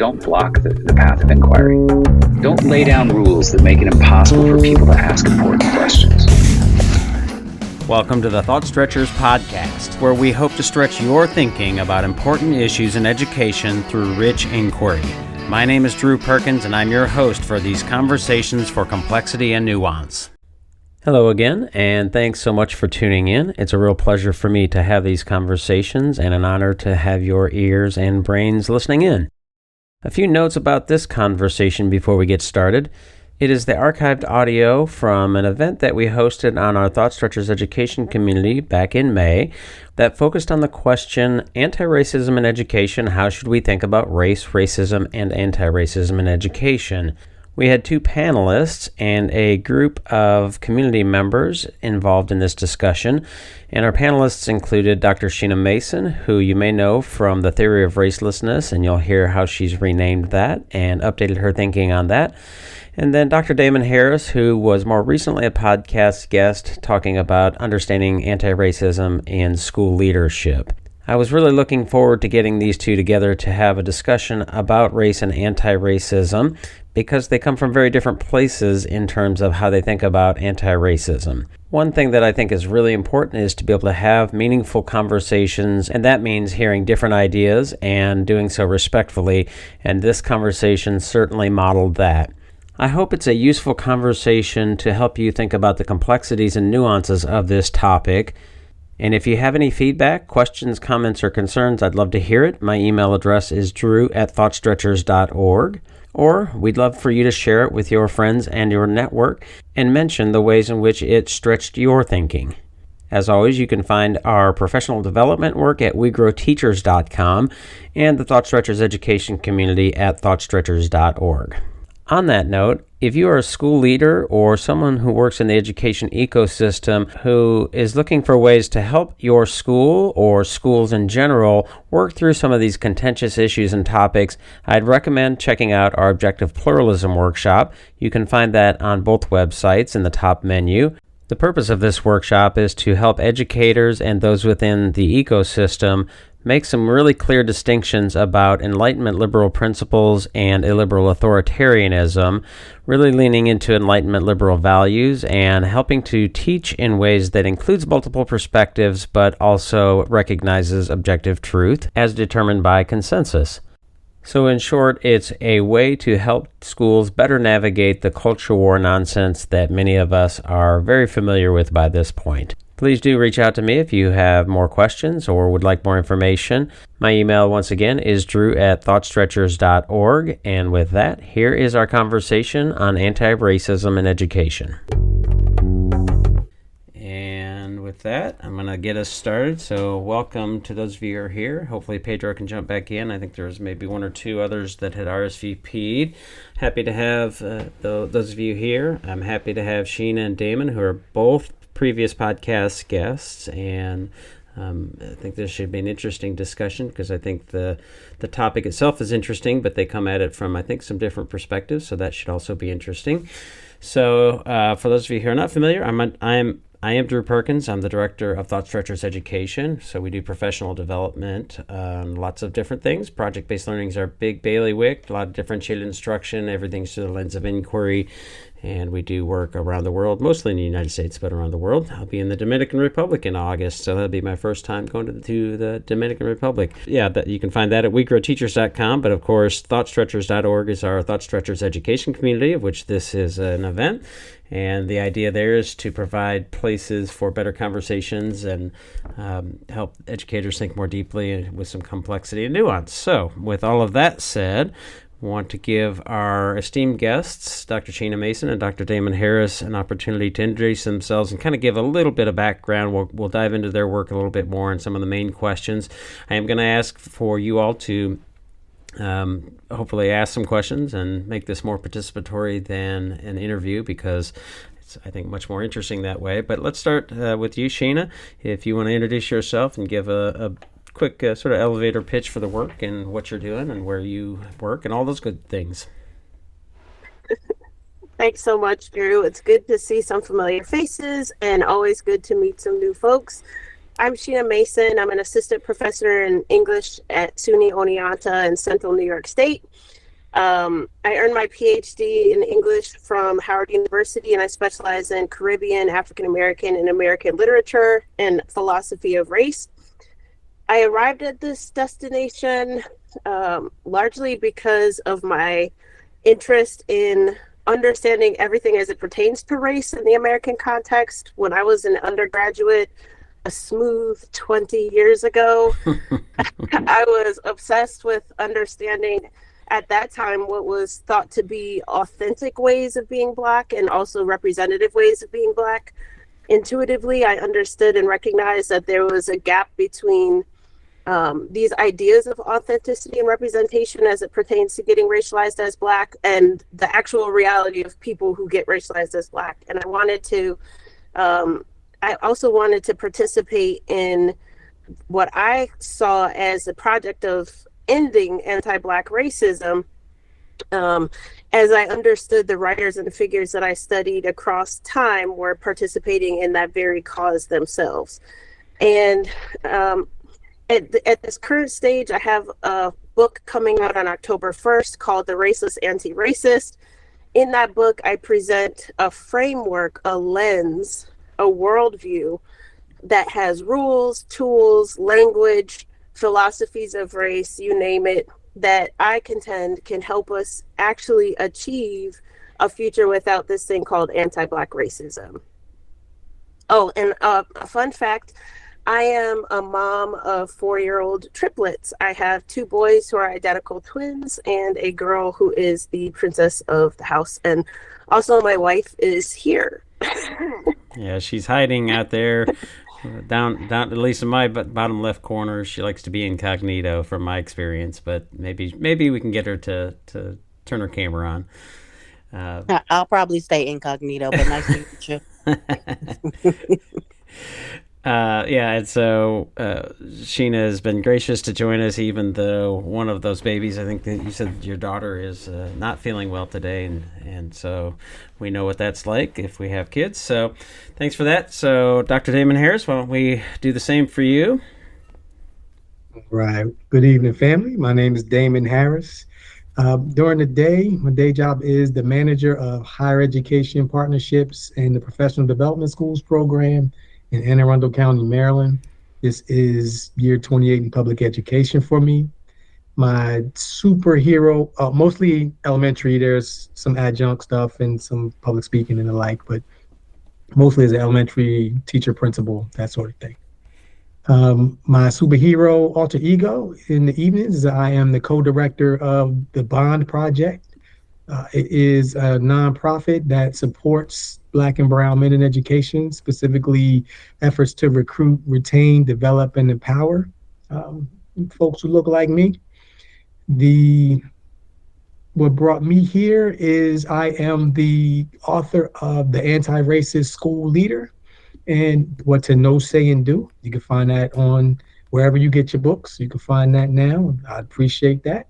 don't block the path of inquiry. Don't lay down rules that make it impossible for people to ask important questions. Welcome to the ThoughtStretchers podcast, where we hope to stretch your thinking about important issues in education through rich inquiry. My name is Drew Perkins, and I'm your host for these conversations for complexity and nuance. Hello again, and thanks so much for tuning in. It's a real pleasure for me to have these conversations and an honor to have your ears and brains listening in. A few notes about this conversation before we get started. It is the archived audio from an event that we hosted on our ThoughtStretchers Education Community back in May that focused on the question, Antiracism in Education, how should we think about race, racism, and antiracism in education? We had two panelists and a group of community members involved in this discussion, and our panelists included Dr. Sheena Mason, who you may know from the theory of racelessness, and you'll hear how she's renamed that and updated her thinking on that. And then Dr. Damon Harris, who was more recently a podcast guest talking about understanding anti-racism in school leadership. I was really looking forward to getting these two together to have a discussion about race and anti-racism because they come from very different places in terms of how they think about anti-racism. One thing that I think is really important is to be able to have meaningful conversations, and that means hearing different ideas and doing so respectfully, and this conversation certainly modeled that. I hope it's a useful conversation to help you think about the complexities and nuances of this topic. And if you have any feedback, questions, comments, or concerns, I'd love to hear it. My email address is drew@thoughtstretchers.org. Or we'd love for you to share it with your friends and your network and mention the ways in which it stretched your thinking. As always, you can find our professional development work at wegrowteachers.com and the ThoughtStretchers Education Community at thoughtstretchers.org. On that note, if you are a school leader or someone who works in the education ecosystem who is looking for ways to help your school or schools in general work through some of these contentious issues and topics, I'd recommend checking out our Objective Pluralism workshop. You can find that on both websites in the top menu. The purpose of this workshop is to help educators and those within the ecosystem make some really clear distinctions about Enlightenment liberal principles and illiberal authoritarianism, really leaning into Enlightenment liberal values and helping to teach in ways that includes multiple perspectives but also recognizes objective truth as determined by consensus. So in short, it's a way to help schools better navigate the culture war nonsense that many of us are very familiar with by this point. Please do reach out to me if you have more questions or would like more information. My email, once again, is drew@thoughtstretchers.org. And with that, here is our conversation on anti-racism in education. And with that, I'm going to get us started. So welcome to those of you who are here. Hopefully Pedro can jump back in. I think there's maybe one or two others that had RSVP'd. Happy to have those of you here. I'm happy to have Sheena and Damon, who are both previous podcast guests, and I think this should be an interesting discussion because I think the topic itself is interesting, but they come at it from, I think, some different perspectives, so that should also be interesting. So for those of you who are not familiar, I am Drew Perkins. I'm the director of ThoughtStretchers Education. So we do professional development on lots of different things. Project-based learning is our big bailiwick, a lot of differentiated instruction, everything's through the lens of inquiry. And we do work around the world, mostly in the United States, but around the world. I'll be in the Dominican Republic in August, so that'll be my first time going to the Dominican Republic. Yeah, you can find that at wegrowteachers.com, but of course, thoughtstretchers.org is our ThoughtStretchers Education Community, of which this is an event. And the idea there is to provide places for better conversations and help educators think more deeply with some complexity and nuance. So, with all of that said, want to give our esteemed guests, Dr. Sheena Mason and Dr. Damon Harris, an opportunity to introduce themselves and kind of give a little bit of background. We'll dive into their work a little bit more and some of the main questions. I am going to ask for you all to hopefully ask some questions and make this more participatory than an interview because it's, I think, much more interesting that way. But let's start with you, Sheena. If you want to introduce yourself and give a quick sort of elevator pitch for the work and what you're doing and where you work and all those good things. Thanks so much, Drew. It's good to see some familiar faces and always good to meet some new folks. I'm Sheena Mason. I'm an assistant professor in English at SUNY Oneonta in Central New York State. I earned my PhD in English from Howard University, and I specialize in Caribbean, African American, and American literature and philosophy of race. I arrived at this destination largely because of my interest in understanding everything as it pertains to race in the American context. When I was an undergraduate, a smooth 20 years ago, I was obsessed with understanding at that time what was thought to be authentic ways of being Black and also representative ways of being Black. Intuitively, I understood and recognized that there was a gap between these ideas of authenticity and representation as it pertains to getting racialized as Black and the actual reality of people who get racialized as Black. And I also wanted to participate in what I saw as a project of ending anti-Black racism, as I understood the writers and figures that I studied across time were participating in that very cause themselves. And at this current stage, I have a book coming out on October 1st called The Raceless Anti-Racist. In that book, I present a framework, a lens, a worldview that has rules, tools, language, philosophies of race, you name it, that I contend can help us actually achieve a future without this thing called anti-Black racism. Oh, and a fun fact, I am a mom of 4-year-old triplets. I have 2 boys who are identical twins and a girl who is the princess of the house. And also my wife is here. Yeah, she's hiding out there down at least in my bottom left corner. She likes to be incognito from my experience, but maybe we can get her to turn her camera on. I'll probably stay incognito, but nice to meet you. And so Sheena has been gracious to join us, even though one of those babies, I think that you said your daughter is not feeling well today, and so we know what that's like if we have kids. So thanks for that. So Dr. Damon Harris, why don't we do the same for you? All right. Good evening, family. My name is Damon Harris. During the day, my day job is the manager of higher education partnerships and the professional development schools program in Anne Arundel County, Maryland. This is year 28 in public education for me. My superhero, mostly elementary, there's some adjunct stuff and some public speaking and the like, but mostly as an elementary teacher, principal, that sort of thing. My superhero alter ego in the evenings is I am the co-director of the Bond Project. It is a nonprofit that supports Black and brown men in education, specifically efforts to recruit, retain, develop, and empower folks who look like me. What brought me here is I am the author of The Anti-Racist School Leader and What to Know, Say, and Do. You can find that on wherever you get your books. You can find that now. I appreciate that.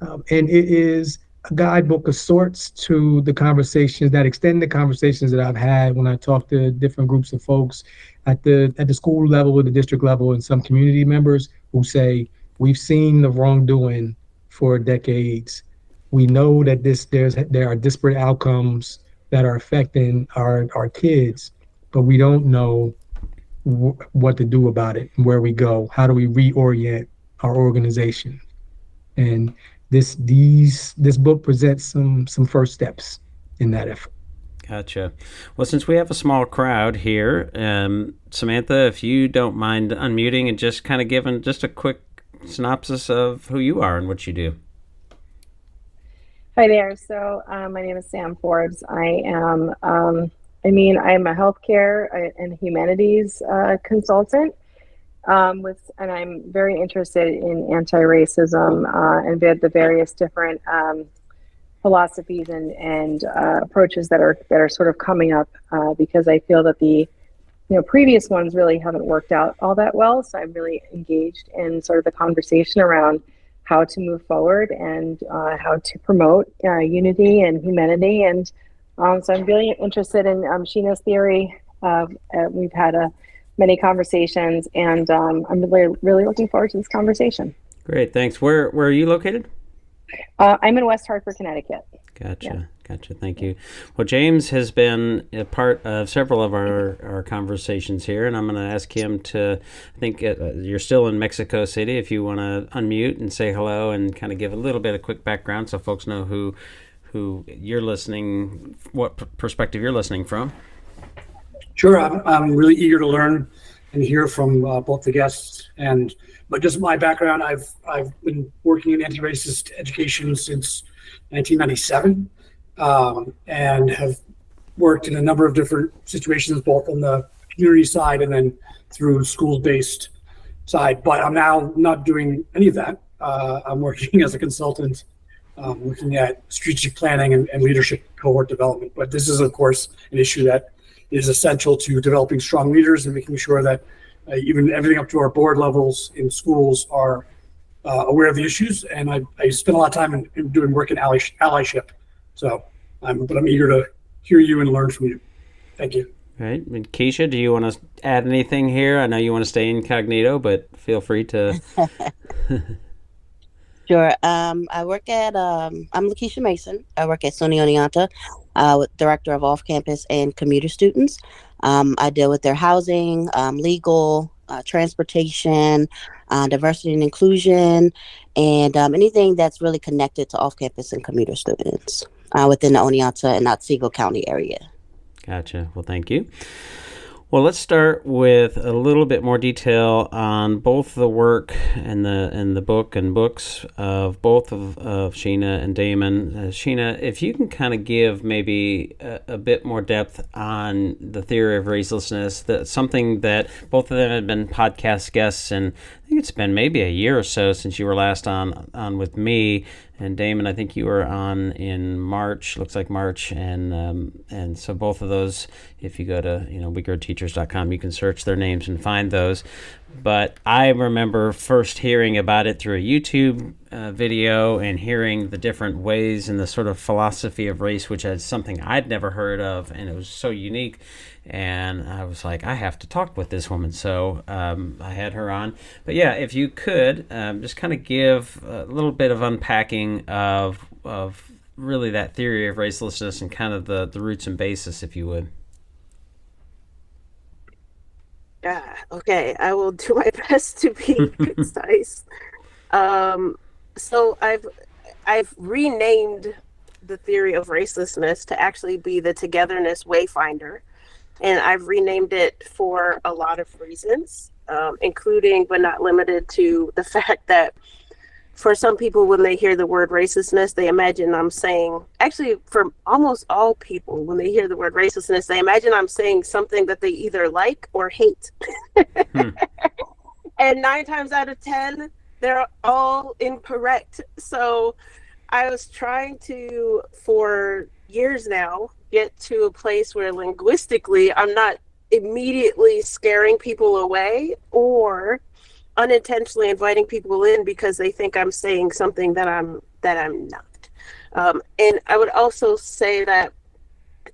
And it is a guidebook of sorts to the conversations that extend the conversations that I've had when I talk to different groups of folks at the school level, the district level, and some community members who say, we've seen the wrongdoing for decades. We know that there are disparate outcomes that are affecting our kids, but we don't know what to do about it, where we go, how do we reorient our organization. And this book presents some first steps in that effort. Gotcha. Well, since we have a small crowd here, Samantha, if you don't mind unmuting and just kind of giving just a quick synopsis of who you are and what you do. Hi there. So my name is Sam Forbes. I am I'm a healthcare and humanities consultant. And I'm very interested in anti-racism and the various different philosophies and approaches that are sort of coming up because I feel that the previous ones really haven't worked out all that well. So I'm really engaged in sort of the conversation around how to move forward and how to promote unity and humanity. And so I'm really interested in Sheena's theory. We've had a many conversations, and I'm really looking forward to this conversation. Great, thanks. Where are you located? I'm in West Hartford, Connecticut. Gotcha. Yeah. Gotcha. Thank you. Well, James has been a part of several of our conversations here, and I'm going to ask him to, I think you're still in Mexico City, if you want to unmute and say hello and kind of give a little bit of quick background so folks know who you're listening, what perspective you're listening from. Sure. I'm really eager to learn and hear from both the guests. But just my background, I've been working in anti-racist education since 1997. And have worked in a number of different situations, both on the community side and then through schools-based side. But I'm now not doing any of that. I'm working as a consultant, looking at strategic planning and leadership cohort development. But this is, of course, an issue that is essential to developing strong leaders and making sure that even everything up to our board levels in schools are aware of the issues. And I spend a lot of time in doing work in allyship. So, but I'm eager to hear you and learn from you. Thank you. All right. And Keisha, do you want to add anything here? I know you want to stay incognito, but feel free to. Sure. I work at, I'm Lakeisha Mason. I work at SUNY Oneonta, with Director of Off-Campus and Commuter Students. I deal with their housing, legal, transportation, diversity and inclusion, and anything that's really connected to off-campus and commuter students within the Oneonta and Otsego County area. Gotcha. Well, thank you. Well, let's start with a little bit more detail on both the work and the book and books of both of Sheena and Damon. Sheena, if you can kind of give maybe a bit more depth on the theory of racelessness, that's something that both of them have been podcast guests, and I think it's been maybe a year or so since you were last on with me. And Damon, I think you were on in March, looks like March, and so both of those, if you go to WeGrowTeachers.com, you can search their names and find those. But I remember first hearing about it through a YouTube video and hearing the different ways and the sort of philosophy of race, which is something I'd never heard of, and it was so unique. And I was like, I have to talk with this woman. So I had her on. But yeah, if you could just kind of give a little bit of unpacking of really that theory of racelessness and kind of the roots and basis, if you would. Yeah, okay. I will do my best to be concise. So I've renamed the theory of racelessness to actually be the Togetherness Wayfinder. And I've renamed it for a lot of reasons, including but not limited to the fact that for some people, when they hear the word racelessness, they imagine I'm saying, actually, for almost all people, when they hear the word racelessness, they imagine I'm saying something that they either like or hate. And 9 times out of 10, they're all incorrect. So I was trying to, for years now, get to a place where linguistically I'm not immediately scaring people away or unintentionally inviting people in because they think I'm saying something that I'm not. And I would also say that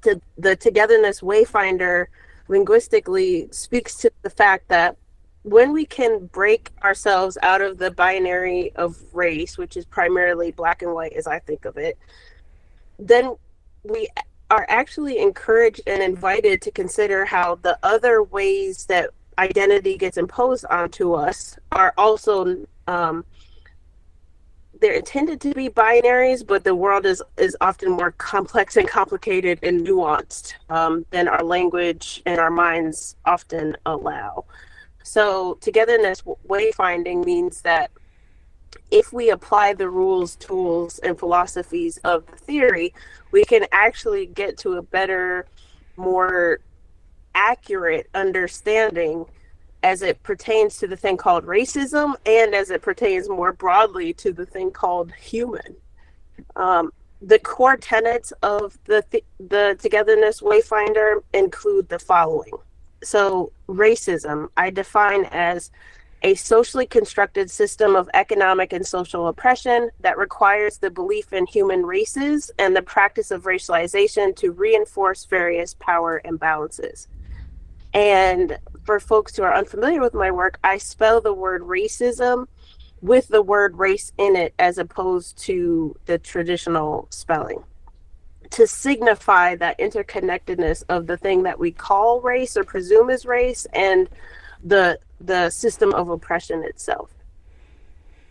the Togetherness Wayfinder linguistically speaks to the fact that when we can break ourselves out of the binary of race, which is primarily black and white as I think of it, then we are actually encouraged and invited to consider how the other ways that identity gets imposed onto us are also they're intended to be binaries, but the world is often more complex and complicated and nuanced than our language and our minds often allow. So togetherness wayfinding means that if we apply the rules, tools, and philosophies of the theory, we can actually get to a better, more accurate understanding as it pertains to the thing called racism and as it pertains more broadly to the thing called human. The core tenets of the Togetherness Wayfinder include the following. So racism, I define as a socially constructed system of economic and social oppression that requires the belief in human races and the practice of racialization to reinforce various power imbalances. And for folks who are unfamiliar with my work, I spell the word racism with the word race in it as opposed to the traditional spelling, to signify that interconnectedness of the thing that we call race or presume is race and the system of oppression itself.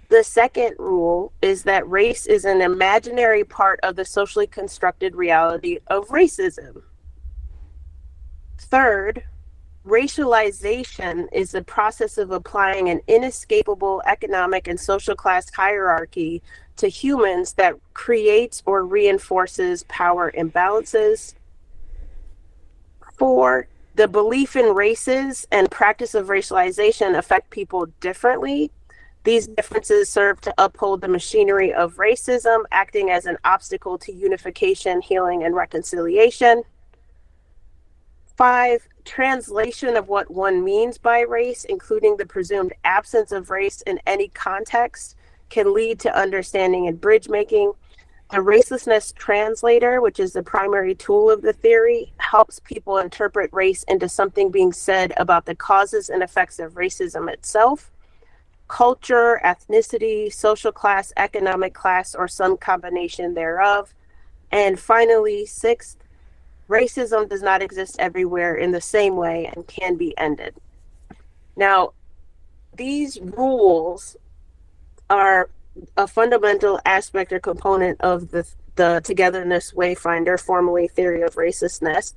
The second rule is that race is an imaginary part of the socially constructed reality of racism. Third, racialization is the process of applying an inescapable economic and social class hierarchy to humans that creates or reinforces power imbalances. 4, the belief in races and practice of racialization affect people differently. These differences serve to uphold the machinery of racism, acting as an obstacle to unification, healing, and reconciliation. 5, translation of what one means by race, including the presumed absence of race in any context, can lead to understanding and bridge making. The racelessness translator, which is the primary tool of the theory, helps people interpret race into something being said about the causes and effects of racism itself, culture, ethnicity, social class, economic class, or some combination thereof. And finally, 6th, racism does not exist everywhere in the same way and can be ended. Now, these rules are a fundamental aspect or component of the togetherness wayfinder, formerly theory of racistness.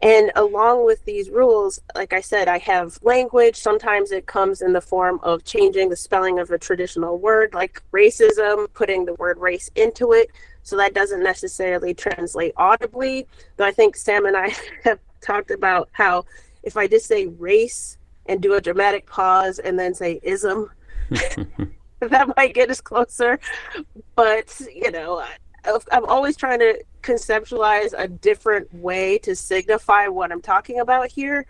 And along with these rules, like I said, I have language. Sometimes it comes in the form of changing the spelling of a traditional word, like racism, putting the word race into it. So that doesn't necessarily translate audibly. Though I think Sam and I have talked about how if I just say race and do a dramatic pause and then say ism, that might get us closer. But, you know, I'm always trying to conceptualize a different way to signify what I'm talking about here.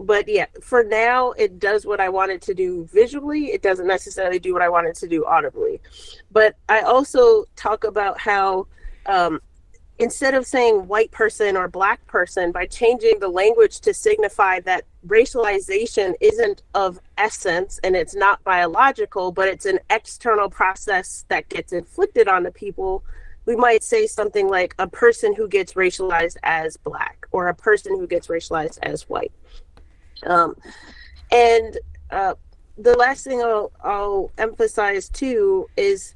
But yeah, for now, it does what I want it to do visually. It doesn't necessarily do what I want it to do audibly. But I also talk about how instead of saying white person or black person, by changing the language to signify that racialization isn't of essence and it's not biological, but it's an external process that gets inflicted on the people, we might say something like a person who gets racialized as black or a person who gets racialized as white. And the last thing I'll emphasize too is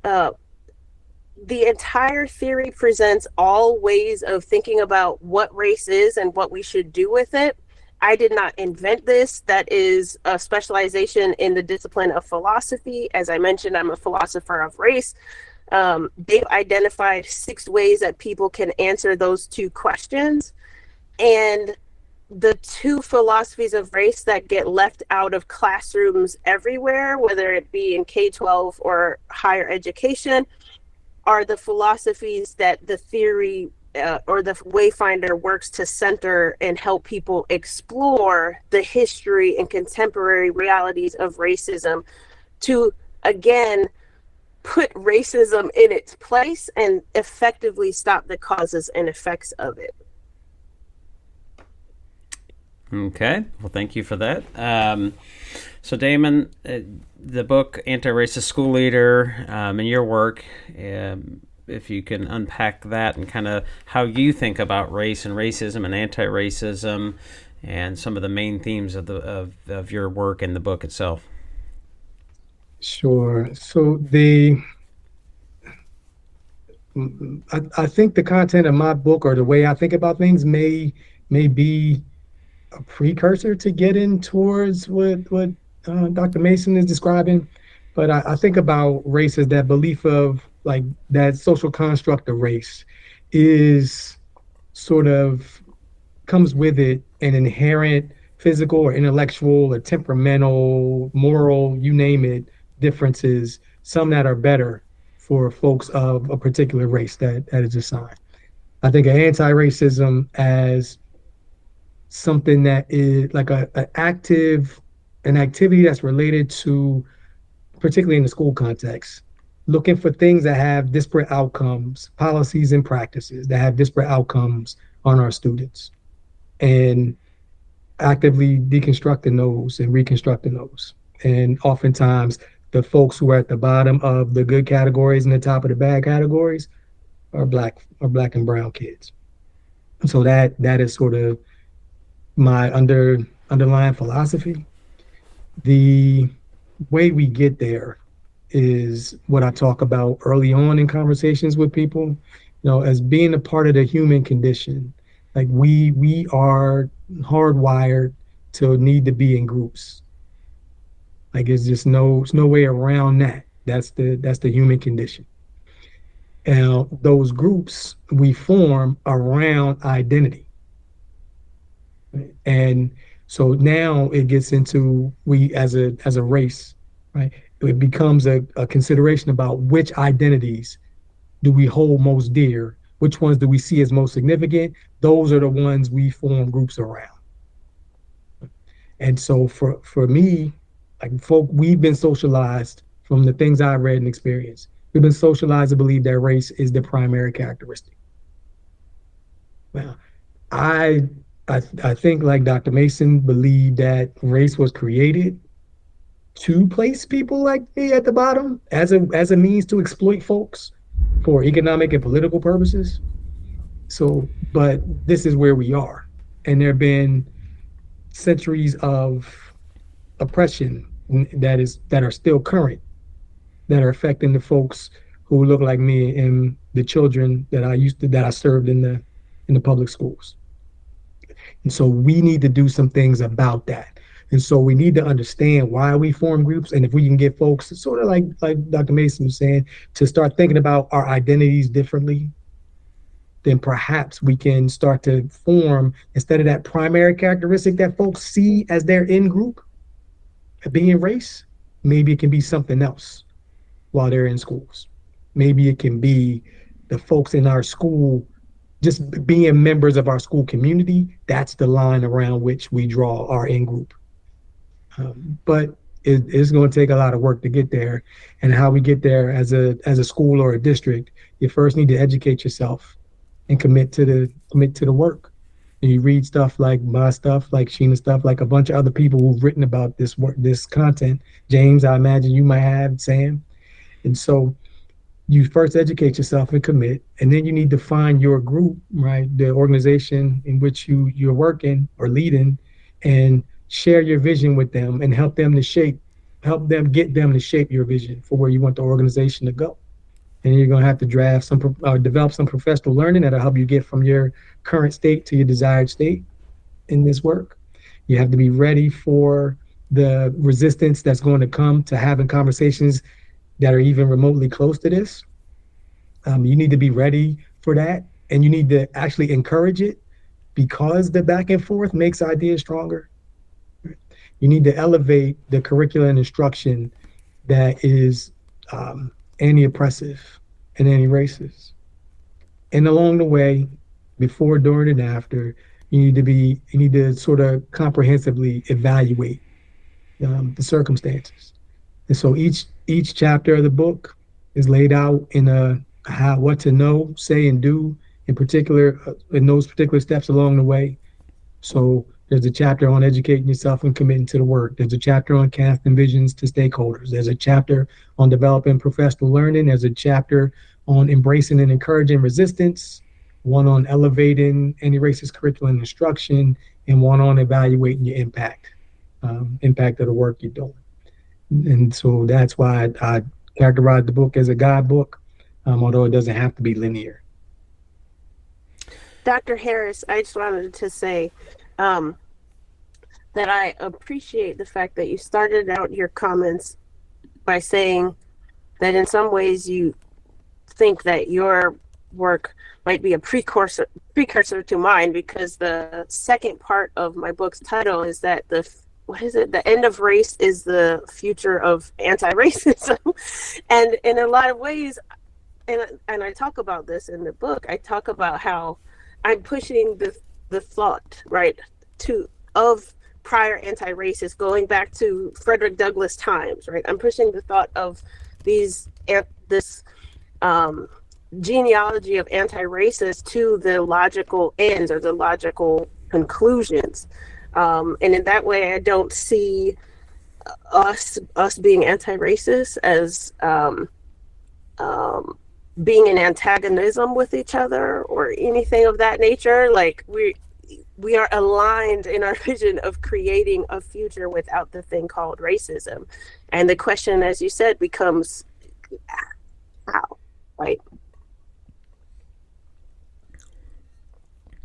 the entire theory presents all ways of thinking about what race is and what we should do with it. I did not invent this. That is a specialization in the discipline of philosophy. As I mentioned, I'm a philosopher of race. They've identified 6 ways that people can answer those 2 questions. And the 2 philosophies of race that get left out of classrooms everywhere, whether it be in K-12 or higher education, are the philosophies that the theory or the Wayfinder works to center and help people explore the history and contemporary realities of racism to, again, put racism in its place and effectively stop the causes and effects of it. Okay, well, thank you for that. So, Damon, the book Antiracist School Leader and your work, if you can unpack that and kind of how you think about race and racism and anti-racism and some of the main themes of your work and the book itself. Sure. So I think the content of my book or the way I think about things may be a precursor to getting towards what Dr. Mason is describing. But I think about race as that belief of like that social construct of race is sort of comes with it an inherent physical or intellectual or temperamental, moral, you name it, differences, some that are better for folks of a particular race that is assigned. I think of anti-racism as something that is like an activity that's related to, particularly in the school context, looking for things that have disparate outcomes, policies and practices that have disparate outcomes on our students. And actively deconstructing those and reconstructing those. And oftentimes, the folks who are at the bottom of the good categories and the top of the bad categories are black and brown kids. So that is sort of my underlying philosophy. The way we get there is what I talk about early on in conversations with people, as being a part of the human condition. Like we are hardwired to need to be in groups. Like it's no way around that. That's the human condition. And those groups we form around identity. And so now it gets into we as a race, right? It becomes a consideration about which identities do we hold most dear, which ones do we see as most significant. Those are the ones we form groups around. And so for me, like folk, we've been socialized from the things I read and experienced. We've been socialized to believe that race is the primary characteristic. Well, I think, like Dr. Mason, believed that race was created to place people like me at the bottom as a means to exploit folks for economic and political purposes. So, but this is where we are, and there have been centuries of oppression that are still current, that are affecting the folks who look like me and the children that I served in the public schools. And so we need to do some things about that. And so we need to understand why we form groups. And if we can get folks sort of like Dr. Mason was saying, to start thinking about our identities differently, then perhaps we can start to form, instead of that primary characteristic that folks see as their in group, being race, maybe it can be something else while they're in schools. Maybe it can be the folks in our school just being members of our school community. That's the line around which we draw our in group. But it's going to take a lot of work to get there. And how we get there as a school or a district, you first need to educate yourself and commit to the work. And you read stuff like my stuff, like Sheena's stuff, like a bunch of other people who've written about this work, this content. James, I imagine you might have, Sam. And so you first educate yourself and commit, and then you need to find your group, right? The organization in which you're working or leading, and share your vision with them and help them get them to shape your vision for where you want the organization to go. And you're going to have to develop some professional learning that'll help you get from your current state to your desired state in this work. You have to be ready for the resistance that's going to come to having conversations that are even remotely close to this. You need to be ready for that, and you need to actually encourage it, because the back and forth makes ideas stronger. You need to elevate the curriculum and instruction that is anti-oppressive and anti-racist. And along the way, before, during, and after, you need to sort of comprehensively evaluate the circumstances. And so each chapter of the book is laid out in what to know, say, and do in particular, in those particular steps along the way. So there's a chapter on educating yourself and committing to the work. There's a chapter on casting visions to stakeholders. There's a chapter on developing professional learning. There's a chapter on embracing and encouraging resistance, one on elevating anti-racist curriculum instruction, and one on evaluating your impact of the work you're doing. And so that's why I characterize the book as a guidebook, although it doesn't have to be linear. Dr. Harris, I just wanted to say that I appreciate the fact that you started out your comments by saying that in some ways you think that your work might be a precursor to mine, because the second part of my book's title is that the end of race is the future of anti-racism. And in a lot of ways, and I talk about this in the book, I talk about how I'm pushing the thought, right, of prior anti-racists going back to Frederick Douglass times, right? I'm pushing the thought of this genealogy of anti-racists to the logical ends or the logical conclusions. And in that way, I don't see us being anti-racist as being in antagonism with each other or anything of that nature. Like we are aligned in our vision of creating a future without the thing called racism. And the question, as you said, becomes how, right?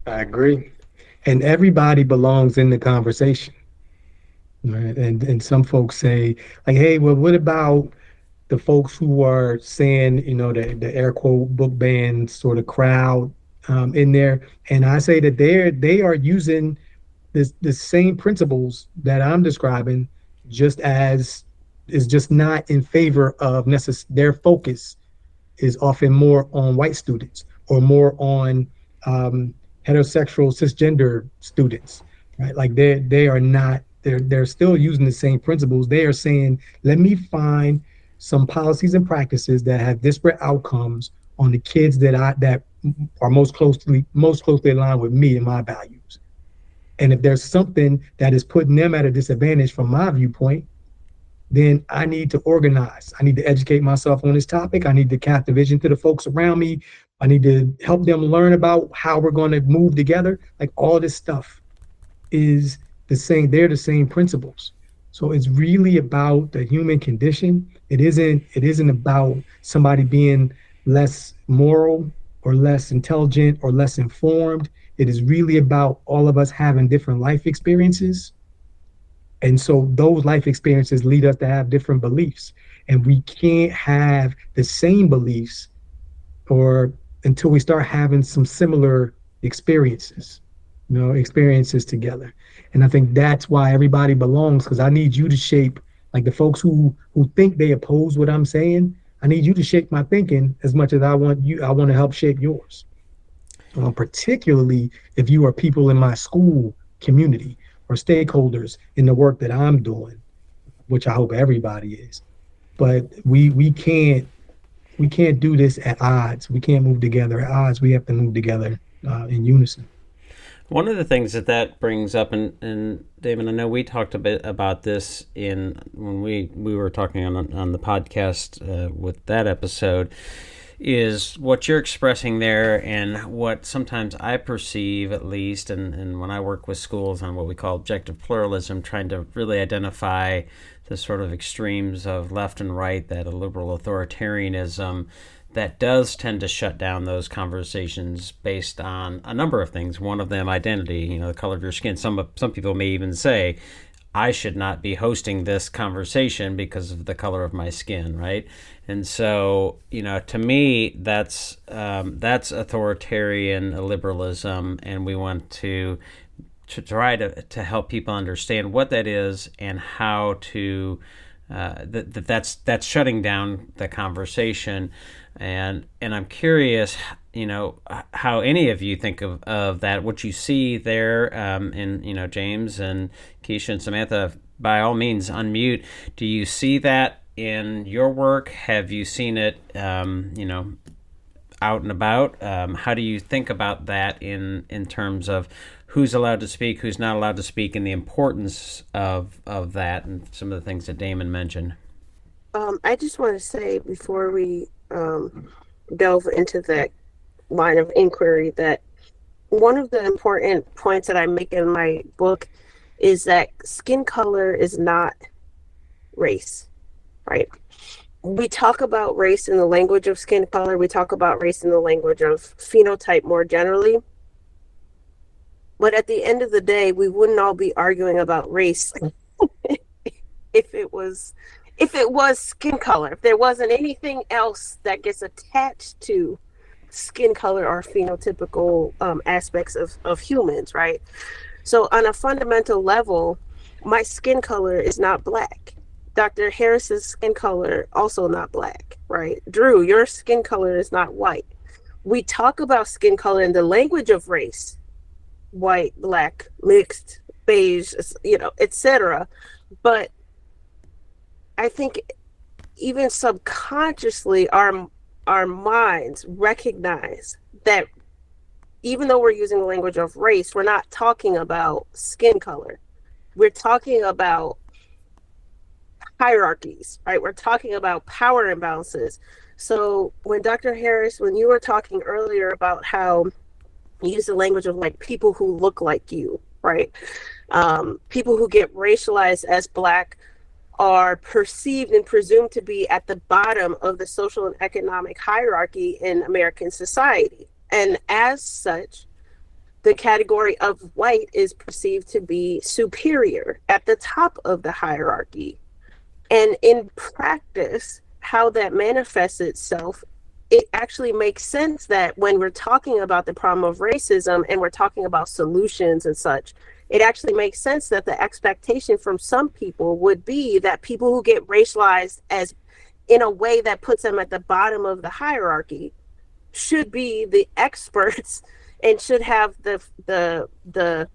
I agree. And everybody belongs in the conversation. Right? And some folks say, like, hey, well, what about the folks who are saying, the air quote book ban sort of crowd in there? And I say that they are using the same principles that I'm describing, just as is just not in favor of their focus is often more on white students or more on heterosexual cisgender students, right? Like they are not, they're still using the same principles. They are saying, let me find some policies and practices that have disparate outcomes on the kids that are most closely aligned with me and my values. And if there's something that is putting them at a disadvantage from my viewpoint, then I need to organize. I need to educate myself on this topic. I need to cast the vision to the folks around me. I need to help them learn about how we're going to move together. Like all this stuff is the same. They're the same principles. So it's really about the human condition. It isn't about somebody being less moral or less intelligent or less informed. It is really about all of us having different life experiences. And so those life experiences lead us to have different beliefs. And we can't have the same beliefs or until we start having some similar experiences together. And I think that's why everybody belongs, because I need you to shape, like the folks who think they oppose what I'm saying, I need you to shape my thinking as much as I want to help shape yours. Particularly if you are people in my school community or stakeholders in the work that I'm doing, which I hope everybody is. But we can't do this at odds. We can't move together at odds. We have to move together in unison. One of the things that brings up, and David, I know we talked a bit about this when we were talking on the podcast with that episode, is what you're expressing there and what sometimes I perceive, at least, and when I work with schools on what we call objective pluralism, trying to really identify the sort of extremes of left and right, that a liberal authoritarianism that does tend to shut down those conversations based on a number of things. One of them, identity, the color of your skin. Some people may even say, I should not be hosting this conversation because of the color of my skin, right? And so, to me, that's authoritarian liberalism, and we want to try to help people understand what that is and how to that's shutting down the conversation. And I'm curious, how any of you think of that, what you see there, and James and Keisha and Samantha, by all means, unmute. Do you see that in your work? Have you seen it, out and about? How do you think about that in terms of who's allowed to speak, who's not allowed to speak, and the importance of that, and some of the things that Damon mentioned? I just want to say before we delve into that line of inquiry that one of the important points that I make in my book is that skin color is not race, right? We talk about race in the language of skin color. We talk about race in the language of phenotype more generally. But at the end of the day, we wouldn't all be arguing about race if it was skin color, if there wasn't anything else that gets attached to skin color or phenotypical aspects of humans, right? So on a fundamental level, my skin color is not black. Dr. Harris's skin color also not black, right? Drew, your skin color is not white. We talk about skin color in the language of race, white, black, mixed, beige, etc. But I think even subconsciously our minds recognize that even though we're using the language of race, we're not talking about skin color. We're talking about hierarchies, right? We're talking about power imbalances. So when Dr. Harris, when you were talking earlier about how you use the language of like people who look like you, right? People who get racialized as Black are perceived and presumed to be at the bottom of the social and economic hierarchy in American society. And as such, the category of white is perceived to be superior at the top of the hierarchy. And in practice, how that manifests itself, it actually makes sense that when we're talking about the problem of racism and we're talking about solutions and such, it actually makes sense that the expectation from some people would be that people who get racialized as in a way that puts them at the bottom of the hierarchy should be the experts and should have the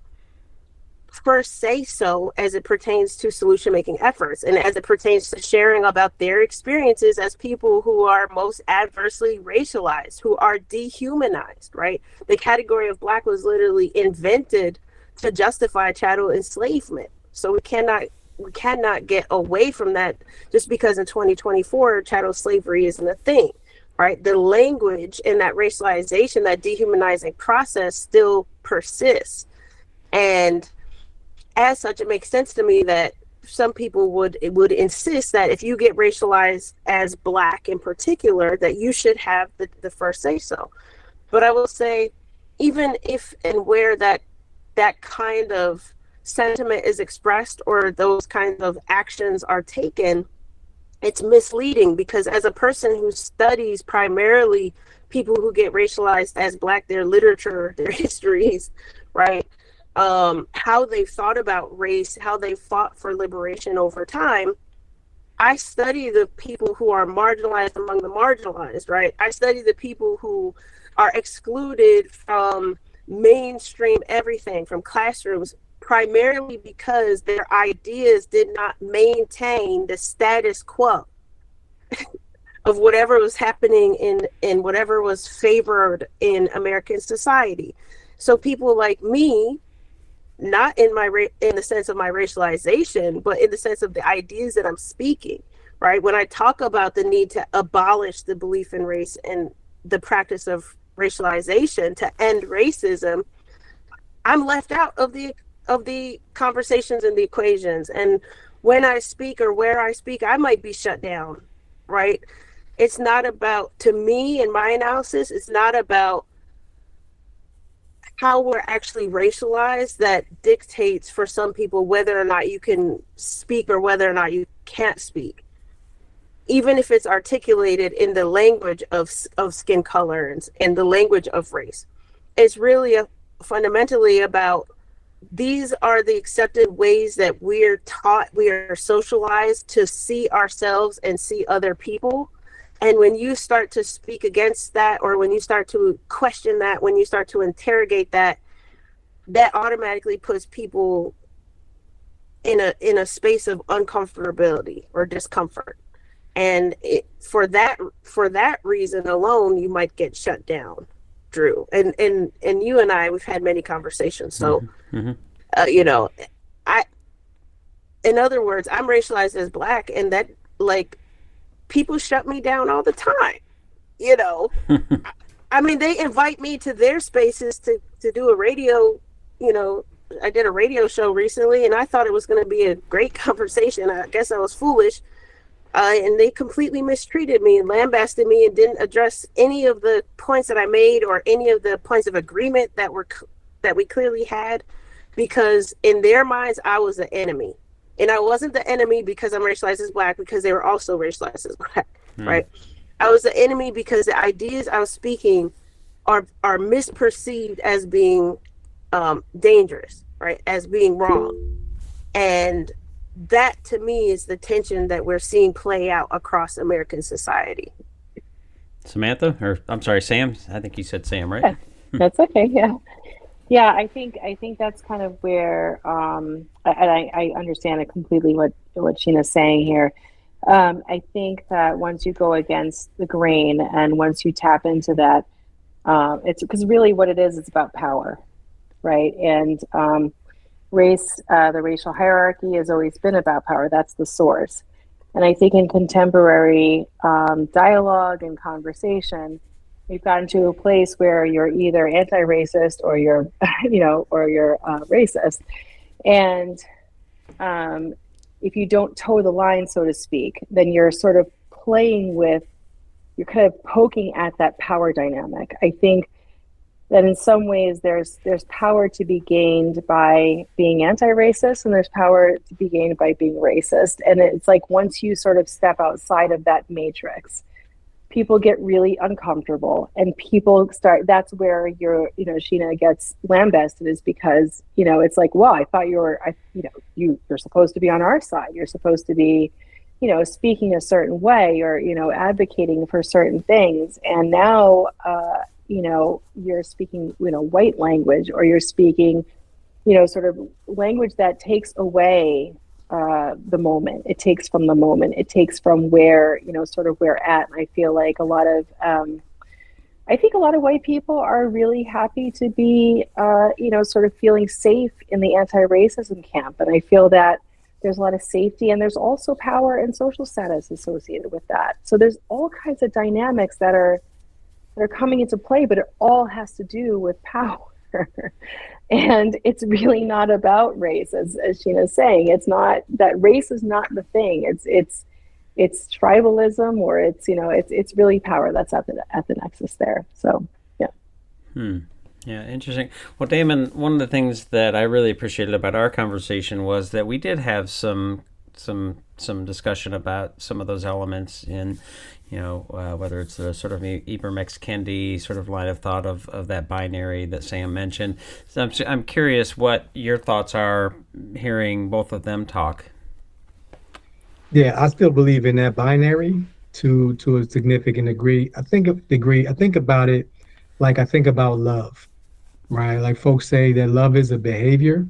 first say so as it pertains to solution making efforts and as it pertains to sharing about their experiences as people who are most adversely racialized, who are dehumanized, right? The category of Black was literally invented to justify chattel enslavement. So we cannot get away from that just because in 2024 chattel slavery isn't a thing, right? The language and that racialization, that dehumanizing process still persists. And as such, it makes sense to me that some people would insist that if you get racialized as Black in particular, that you should have the first say so. But I will say, even if and where that kind of sentiment is expressed or those kinds of actions are taken, it's misleading, because as a person who studies primarily people who get racialized as Black, their literature, their histories, right? How they've thought about race, how they fought for liberation over time. I study the people who are marginalized among the marginalized, right? I study the people who are excluded from mainstream everything, from classrooms, primarily because their ideas did not maintain the status quo of whatever was happening in whatever was favored in American society. So people like me, not in the sense of my racialization, but in the sense of the ideas that I'm speaking, right? When I talk about the need to abolish the belief in race and the practice of racialization to end racism, I'm left out of the conversations and the equations. And when I speak or where I speak, I might be shut down, right? It's not about, to me, in my analysis, it's not about how we're actually racialized that dictates for some people whether or not you can speak or whether or not you can't speak, even if it's articulated in the language of skin color and the language of race. It's really fundamentally about, these are the accepted ways that we're taught, we are socialized to see ourselves and see other people. And when you start to speak against that, or when you start to question that, when you start to interrogate that, that automatically puts people in a space of uncomfortability or discomfort. And for that reason alone, you might get shut down, Drew. And you and I, we've had many conversations. So, you know, in other words, I'm racialized as Black, and that, like, people shut me down all the time, you know. I mean, they invite me to their spaces to do a radio, you know. I did a radio show recently, and I thought it was going to be a great conversation. I guess I was foolish. And they completely mistreated me and lambasted me and didn't address any of the points that I made or any of the points of agreement that we clearly had, because in their minds, I was the enemy. And I wasn't the enemy because I'm racialized as Black, because they were also racialized as Black, right? I was the enemy because the ideas I was speaking are misperceived as being dangerous, right? As being wrong. And that, to me, is the tension that we're seeing play out across American society. Samantha, or I'm sorry, Sam. I think you said Sam, right? That's okay. Yeah. I think that's kind of where, and I understand it completely what Sheena's saying here. I think that once you go against the grain and once you tap into that It's because really what it is, it's about power, right? And race, the racial hierarchy has always been about power. That's the source. And I think in contemporary dialogue and conversation, we've gotten to a place where you're either anti-racist or you're, or you're racist. And if you don't toe the line, so to speak, then you're sort of you're kind of poking at that power dynamic. I think that in some ways there's power to be gained by being anti-racist, and there's power to be gained by being racist. And it's like once you sort of step outside of that matrix, people get really uncomfortable, and people start. That's where Sheena gets lambasted, is because it's like, well, I thought you're supposed to be on our side. You're supposed to be speaking a certain way, or advocating for certain things, and now you're speaking white language, or you're speaking sort of language that takes away the moment. It takes from the moment. It takes from where sort of we're at. And I feel like a lot of white people are really happy to be sort of feeling safe in the anti-racism camp, and I feel that there's a lot of safety, and there's also power and social status associated with that. So there's all kinds of dynamics that are coming into play, but it all has to do with power. And it's really not about race, as Sheena's saying. It's not that race is not the thing. It's tribalism, or it's really power that's at the nexus there. So yeah. Yeah, interesting. Well, Damon, one of the things that I really appreciated about our conversation was that we did have some discussion about some of those elements in, whether it's the sort of Iber-Mexican sort of line of thought of that binary that Sam mentioned. So I'm curious what your thoughts are hearing both of them talk. Yeah, I still believe in that binary to a significant degree. I think about it like I think about love. Right, like folks say that love is a behavior,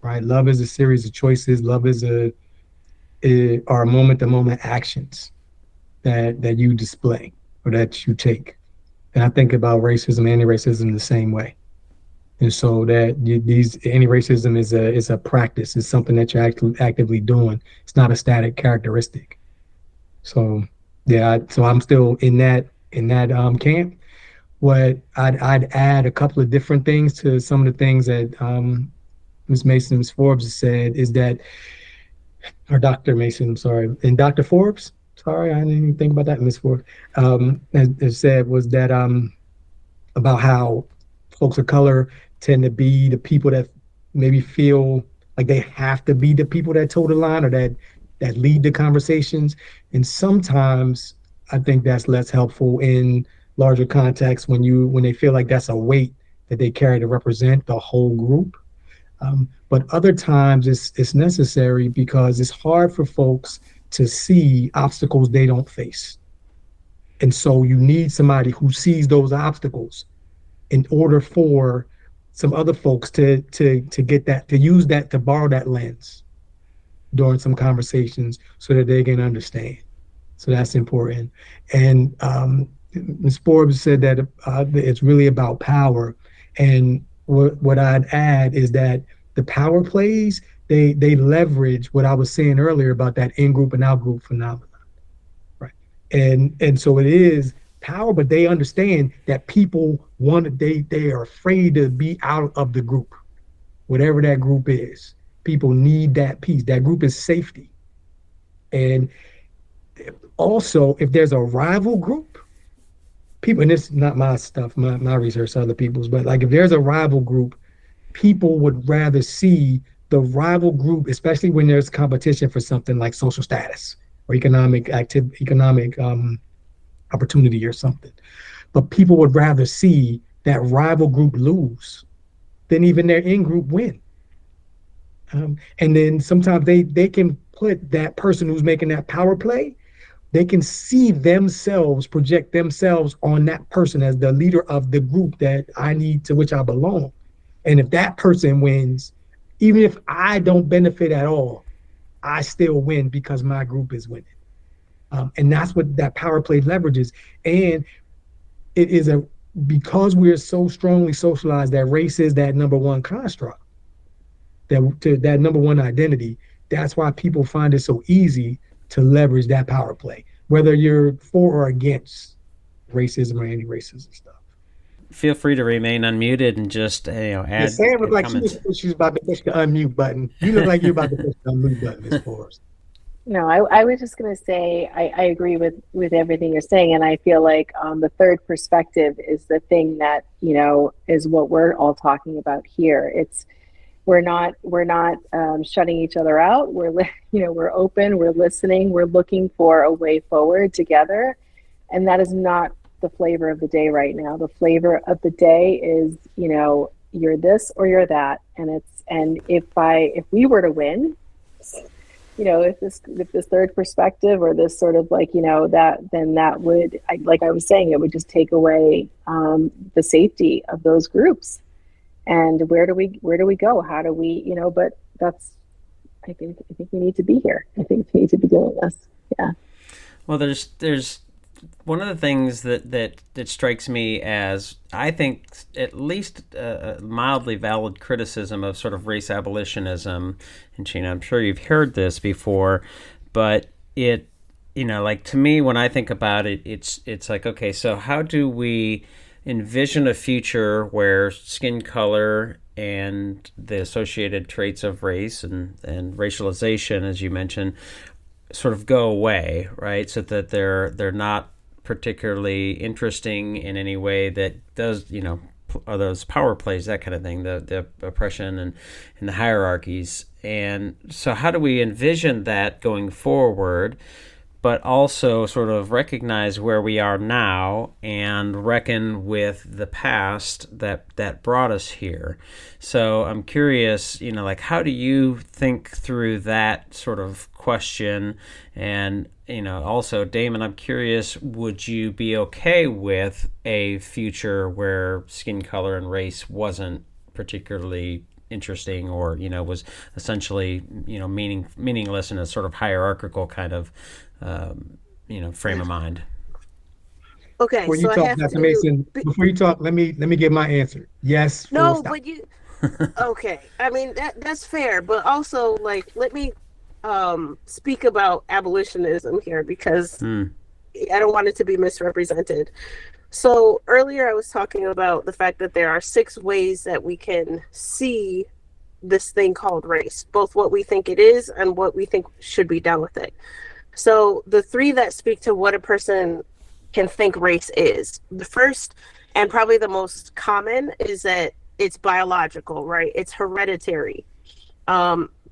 right? Love is a series of choices. Love is are moment-to-moment actions that you display or that you take. And I think about racism, anti-racism the same way. And so that these anti-racism is a practice. It's something that you're actually actively doing. It's not a static characteristic. So yeah, so I'm still in that camp. What I'd add a couple of different things to some of the things that Ms. Forbes has said is that, or Dr. Mason, I'm sorry, and Dr. Forbes, sorry, I didn't even think about that, Ms. Forbes, has said was that about how folks of color tend to be the people that maybe feel like they have to be the people that toe the line or that lead the conversations. And sometimes I think that's less helpful in larger context when they feel like that's a weight that they carry to represent the whole group. But other times it's necessary because it's hard for folks to see obstacles they don't face. And so you need somebody who sees those obstacles in order for some other folks to get that, to use that, to borrow that lens during some conversations so that they can understand. So that's important. And Ms. Forbes said that it's really about power. And what I'd add is that the power plays, they leverage what I was saying earlier about that in-group and out-group phenomenon, right? And so it is power, but they understand that people they are afraid to be out of the group, whatever that group is. People need that piece. That group is safety. And also, if there's a rival group, people, and this is not my stuff, my research, other people's, but like if there's a rival group, people would rather see the rival group, especially when there's competition for something like social status or economic opportunity or something. But people would rather see that rival group lose than even their in-group win. And then sometimes they can put that person who's making that power play, they can see themselves, project themselves on that person as the leader of the group to which I belong. And if that person wins, even if I don't benefit at all, I still win because my group is winning. And that's what that power play leverages. And it is because we're so strongly socialized that race is that number one construct, that number one identity, that's why people find it so easy to leverage that power play, whether you're for or against racism or anti-racism stuff. Feel free to remain unmuted and just add. Sam looked like comments. she was about to push the unmute button. You look like you're about to push the unmute button, Ms. Forbes. No, I was just going to say I agree with everything you're saying, and I feel like the third perspective is the thing that is what we're all talking about here. We're not shutting each other out. We're open. We're listening. We're looking for a way forward together, and that is not the flavor of the day right now. The flavor of the day is you're this or you're that, and if we were to win. If this third perspective or this sort of that would, like I was saying, it would just take away the safety of those groups. And where do we go? How do we, but that's, I think we need to be here. I think we need to be doing this. Yeah. Well, there's one of the things that strikes me as, I think, at least a mildly valid criticism of sort of race abolitionism. And Sheena, I'm sure you've heard this before, but it, to me, when I think about it, it's like, okay, so how do we envision a future where skin color and the associated traits of race and racialization, as you mentioned, sort of go away, right? So that they're not particularly interesting in any way that does, are those power plays, that kind of thing, the oppression and the hierarchies. And so how do we envision that going forward, but also sort of recognize where we are now and reckon with the past that brought us here? So I'm curious, how do you think through that sort of question? And, also, Damon, I'm curious, would you be okay with a future where skin color and race wasn't particularly interesting or, was essentially, meaningless in a sort of hierarchical kind of, frame of mind? Okay, Before you talk, Dr. Mason, before you talk, let me get my answer. Yes. No, but you. Okay, I mean that's fair, but also let me speak about abolitionism here because I don't want it to be misrepresented. So earlier I was talking about the fact that there are 6 ways that we can see this thing called race, both what we think it is and what we think should be done with it. So the 3 that speak to what a person can think race is, the first and probably the most common is that it's biological, right? It's hereditary.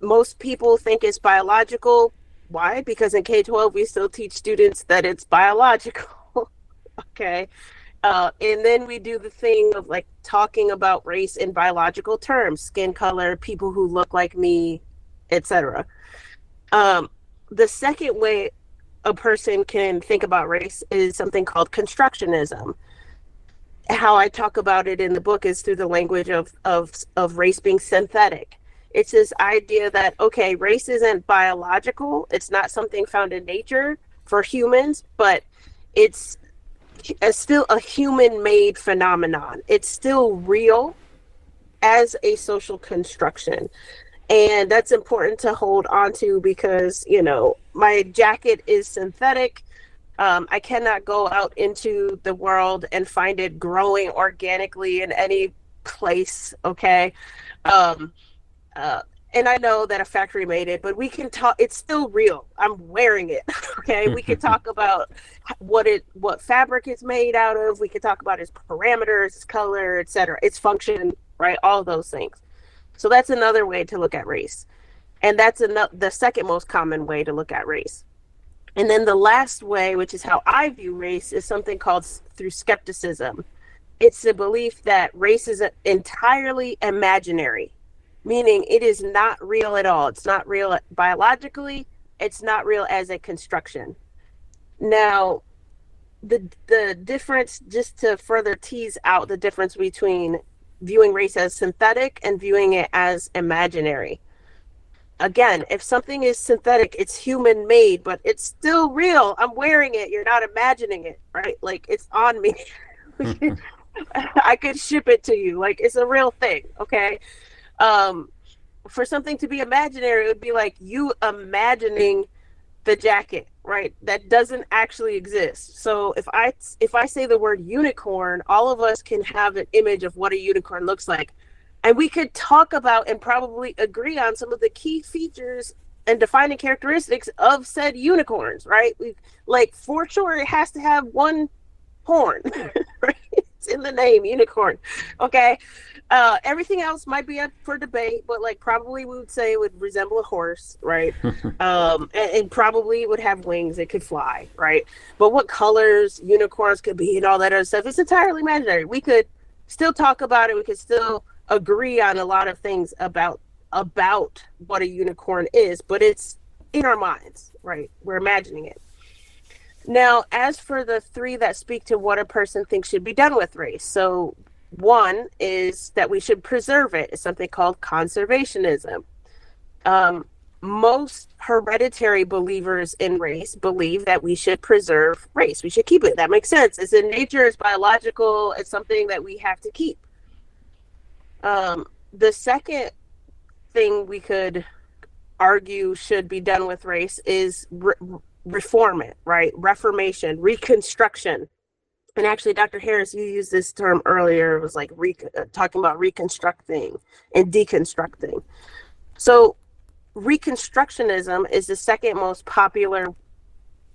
Most people think it's biological. Why? Because in K-12, we still teach students that it's biological. Okay. And then we do the thing of talking about race in biological terms, skin color, people who look like me, etc. The second way a person can think about race is something called constructionism. How I talk about it in the book is through the language of race being synthetic. It's this idea that, okay, race isn't biological. It's not something found in nature for humans, but it's still a human-made phenomenon. It's still real as a social construction. And that's important to hold on to because, my jacket is synthetic. I cannot go out into the world and find it growing organically in any place, okay? And I know that a factory made it, but we can talk, it's still real. I'm wearing it, okay? We can talk about what fabric it's made out of. We can talk about its parameters, its color, etc., its function, right? All of those things. So that's another way to look at race. And that's the second most common way to look at race. And then the last way, which is how I view race, is something called through skepticism. It's the belief that race is entirely imaginary, meaning it is not real at all. It's not real biologically. It's not real as a construction. Now, the difference, just to further tease out the difference between viewing race as synthetic and viewing it as imaginary. Again, if something is synthetic, it's human made, but it's still real. I'm wearing it. You're not imagining it, right? It's on me. I could ship it to you. Like, it's a real thing, okay? For something to be imaginary, it would be like you imagining the jacket, right? That doesn't actually exist. So if I say the word unicorn, all of us can have an image of what a unicorn looks like. And we could talk about and probably agree on some of the key features and defining characteristics of said unicorns, right? Like, for sure, it has to have one horn, right? It's in the name, unicorn. Okay. Everything else might be up for debate, but like probably we would say it would resemble a horse, right? And probably it would have wings, it could fly, right? But what colors unicorns could be and all that other stuff, it's entirely imaginary. We could still talk about it. We could still agree on a lot of things about what a unicorn is, but it's in our minds, right? We're imagining it. Now, as for the three that speak to what a person thinks should be done with race, so one is that we should preserve it. It's something called conservationism. Most hereditary believers in race believe that we should preserve race. We should keep it. That makes sense. It's in nature, it's biological, it's something that we have to keep. The second thing we could argue should be done with race is reform it, right? Reformation, reconstruction. And actually, Dr. Harris, you used this term earlier. It was like talking about reconstructing and deconstructing. So Reconstructionism is the second most popular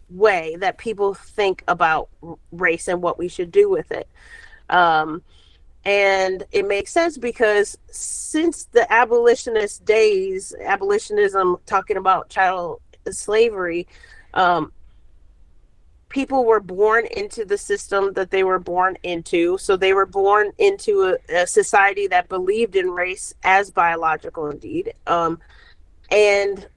way that people think about race and what we should do with it. And it makes sense because since the abolitionist days, abolitionism, talking about chattel slavery, people were born into the system that they were born into. So they were born into a society that believed in race as biological indeed. And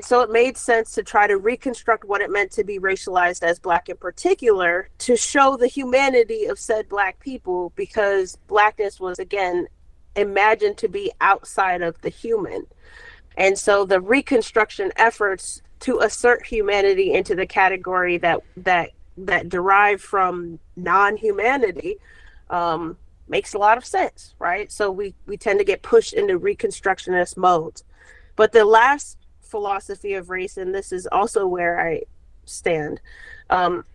so it made sense to try to reconstruct what it meant to be racialized as Black in particular, to show the humanity of said Black people, because Blackness was, again, imagined to be outside of the human. And so the reconstruction efforts to assert humanity into the category that derive from non-humanity makes a lot of sense, right? So we tend to get pushed into reconstructionist modes. But the last philosophy of race, and this is also where I stand,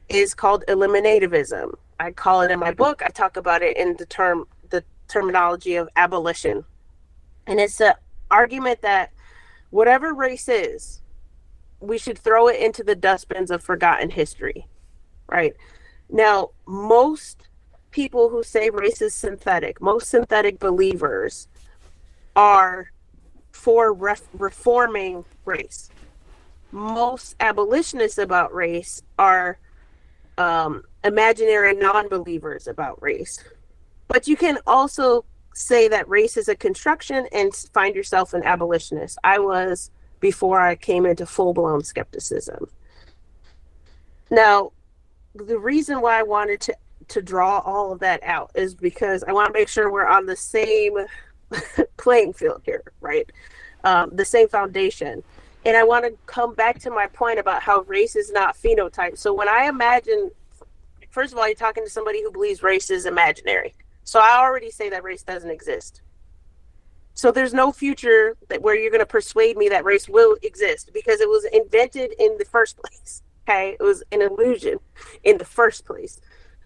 is called eliminativism. I call it in my book, I talk about it in the terminology of abolition. And it's an argument that whatever race is, we should throw it into the dustbins of forgotten history, right? Now, most people who say race is synthetic, most synthetic believers are for reforming race. Most abolitionists about race are imaginary non-believers about race. But you can also say that race is a construction and find yourself an abolitionist. I was before I came into full-blown skepticism. Now, the reason why I wanted to draw all of that out is because I want to make sure we're on the same playing field here, right? The same foundation. And I want to come back to my point about how race is not phenotype. So when I imagine, first of all, you're talking to somebody who believes race is imaginary. So I already say that race doesn't exist. So there's no future where you're going to persuade me that race will exist, because it was invented in the first place. Okay, it was an illusion in the first place.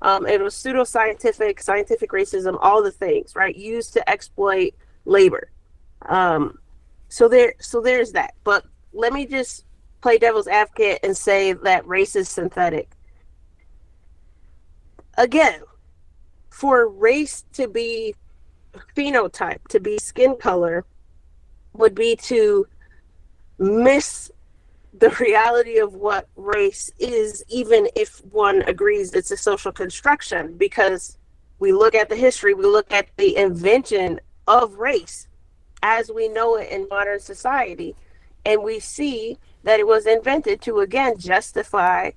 It was pseudoscientific, scientific racism, all the things, right? Used to exploit labor. So there's that. But let me just play devil's advocate and say that race is synthetic. Again, for race to be phenotype, to be skin color, would be to miss the reality of what race is, even if one agrees it's a social construction, because we look at the history, we look at the invention of race as we know it in modern society, and we see that it was invented to, again, justify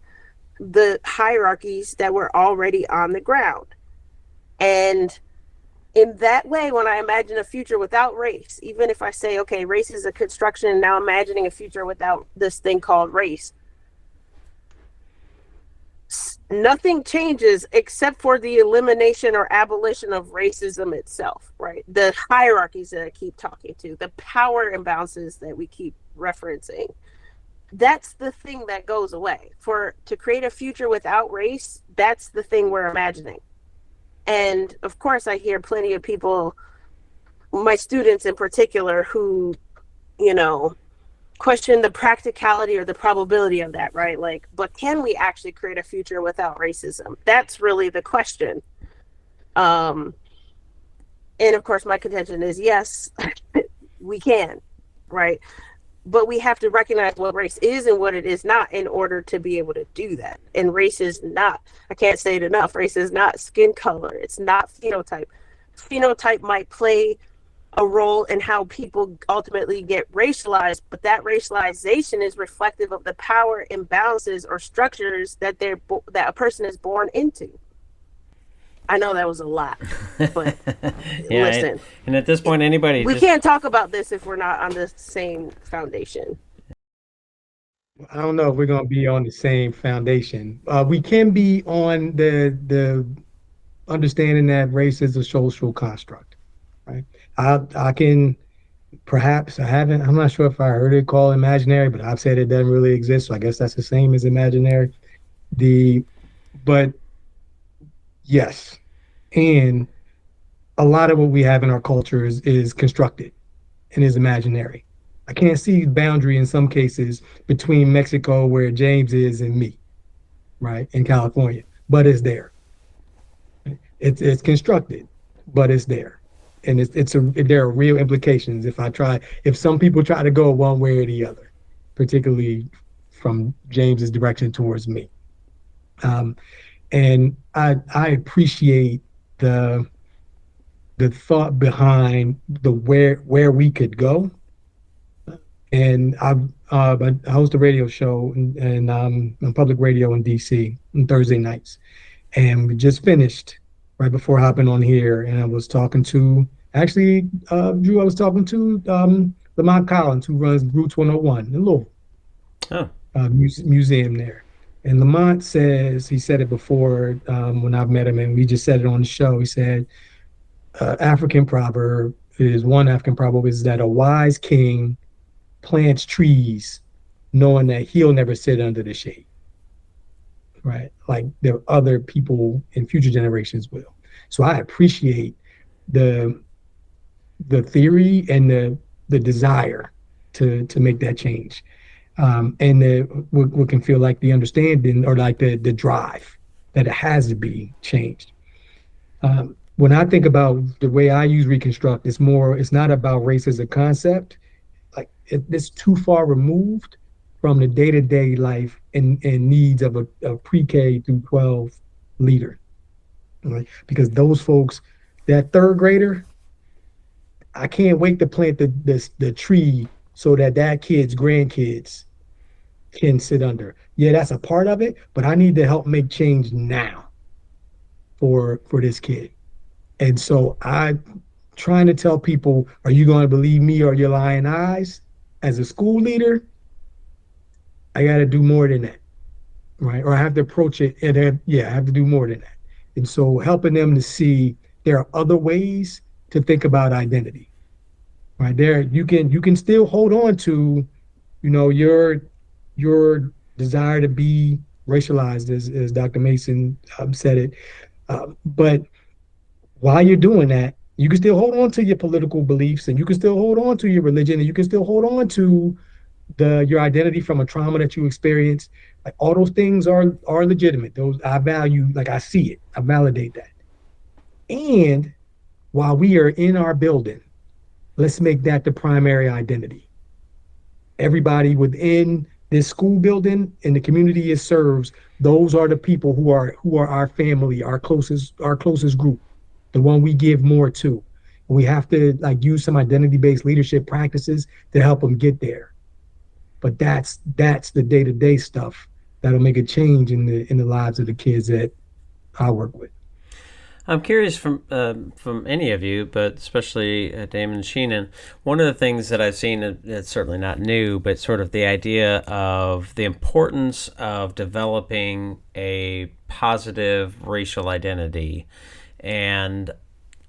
the hierarchies that were already on the ground. And in that way, when I imagine a future without race, even if I say, okay, race is a construction, now imagining a future without this thing called race, nothing changes except for the elimination or abolition of racism itself, right? The hierarchies that I keep talking to, the power imbalances that we keep referencing. That's the thing that goes away. To create a future without race, that's the thing we're imagining. And of course, I hear plenty of people, my students in particular, who, question the practicality or the probability of that, right? Like, but can we actually create a future without racism? That's really the question. And of course, my contention is yes, we can, right? But we have to recognize what race is and what it is not in order to be able to do that. And race is not, I can't say it enough, race is not skin color. It's not phenotype. Phenotype might play a role in how people ultimately get racialized, but that racialization is reflective of the power imbalances or structures that that a person is born into. I know that was a lot, but yeah, listen. And at this point, we can't talk about this if we're not on the same foundation. I don't know if we're going to be on the same foundation. We can be on the understanding that race is a social construct, right? I can perhaps I'm not sure if I heard it called imaginary, but I've said it doesn't really exist. So I guess that's the same as imaginary. But yes, and a lot of what we have in our culture is constructed and is imaginary. I can't see boundary in some cases between Mexico, where James is, and me, right, in California, but it's there. It's constructed, but it's there, and there are real implications if some people try to go one way or the other, particularly from James's direction towards me. And I appreciate the thought behind the where we could go. And I host a radio show and on public radio in DC on Thursday nights, and we just finished right before hopping on here, and I was talking to Drew. I was talking to Lamont Collins, who runs Roots 101 in Louisville, museum there. And Lamont he said it before when I've met him, and we just said it on the show. He said, one African proverb is that a wise king plants trees knowing that he'll never sit under the shade, right? Like there are other people in future generations will. So I appreciate the theory and the desire to make that change. And what can feel like the understanding or like the drive that it has to be changed. When I think about the way I use Reconstruct, it's not about race as a concept. Like it's too far removed from the day-to-day life and needs of a pre-K through 12 leader, right? Because those folks, that third grader, I can't wait to plant the tree so that kid's grandkids can sit under. Yeah, that's a part of it, but I need to help make change now for this kid. And so I'm trying to tell people, are you going to believe me or your lying eyes? As a school leader, I got to do more than that, right? Or I have to approach it, and I have to do more than that. And so helping them to see there are other ways to think about identity, right? There, you can still hold on to, your desire to be racialized, as Dr. Mason said it. But while you're doing that, you can still hold on to your political beliefs, and you can still hold on to your religion, and you can still hold on to your identity from a trauma that you experienced. Like all those things are legitimate. Those I value, like I see it, I validate that. And while we are in our building, let's make that the primary identity. Everybody within this school building and the community it serves, those are the people who are our family, our closest group, the one we give more to. And we have to use some identity-based leadership practices to help them get there. But that's the day-to-day stuff that'll make a change in the lives of the kids that I work with. I'm curious from any of you, but especially Damon and Sheenan, one of the things that I've seen, it's certainly not new, but sort of the idea of the importance of developing a positive racial identity. And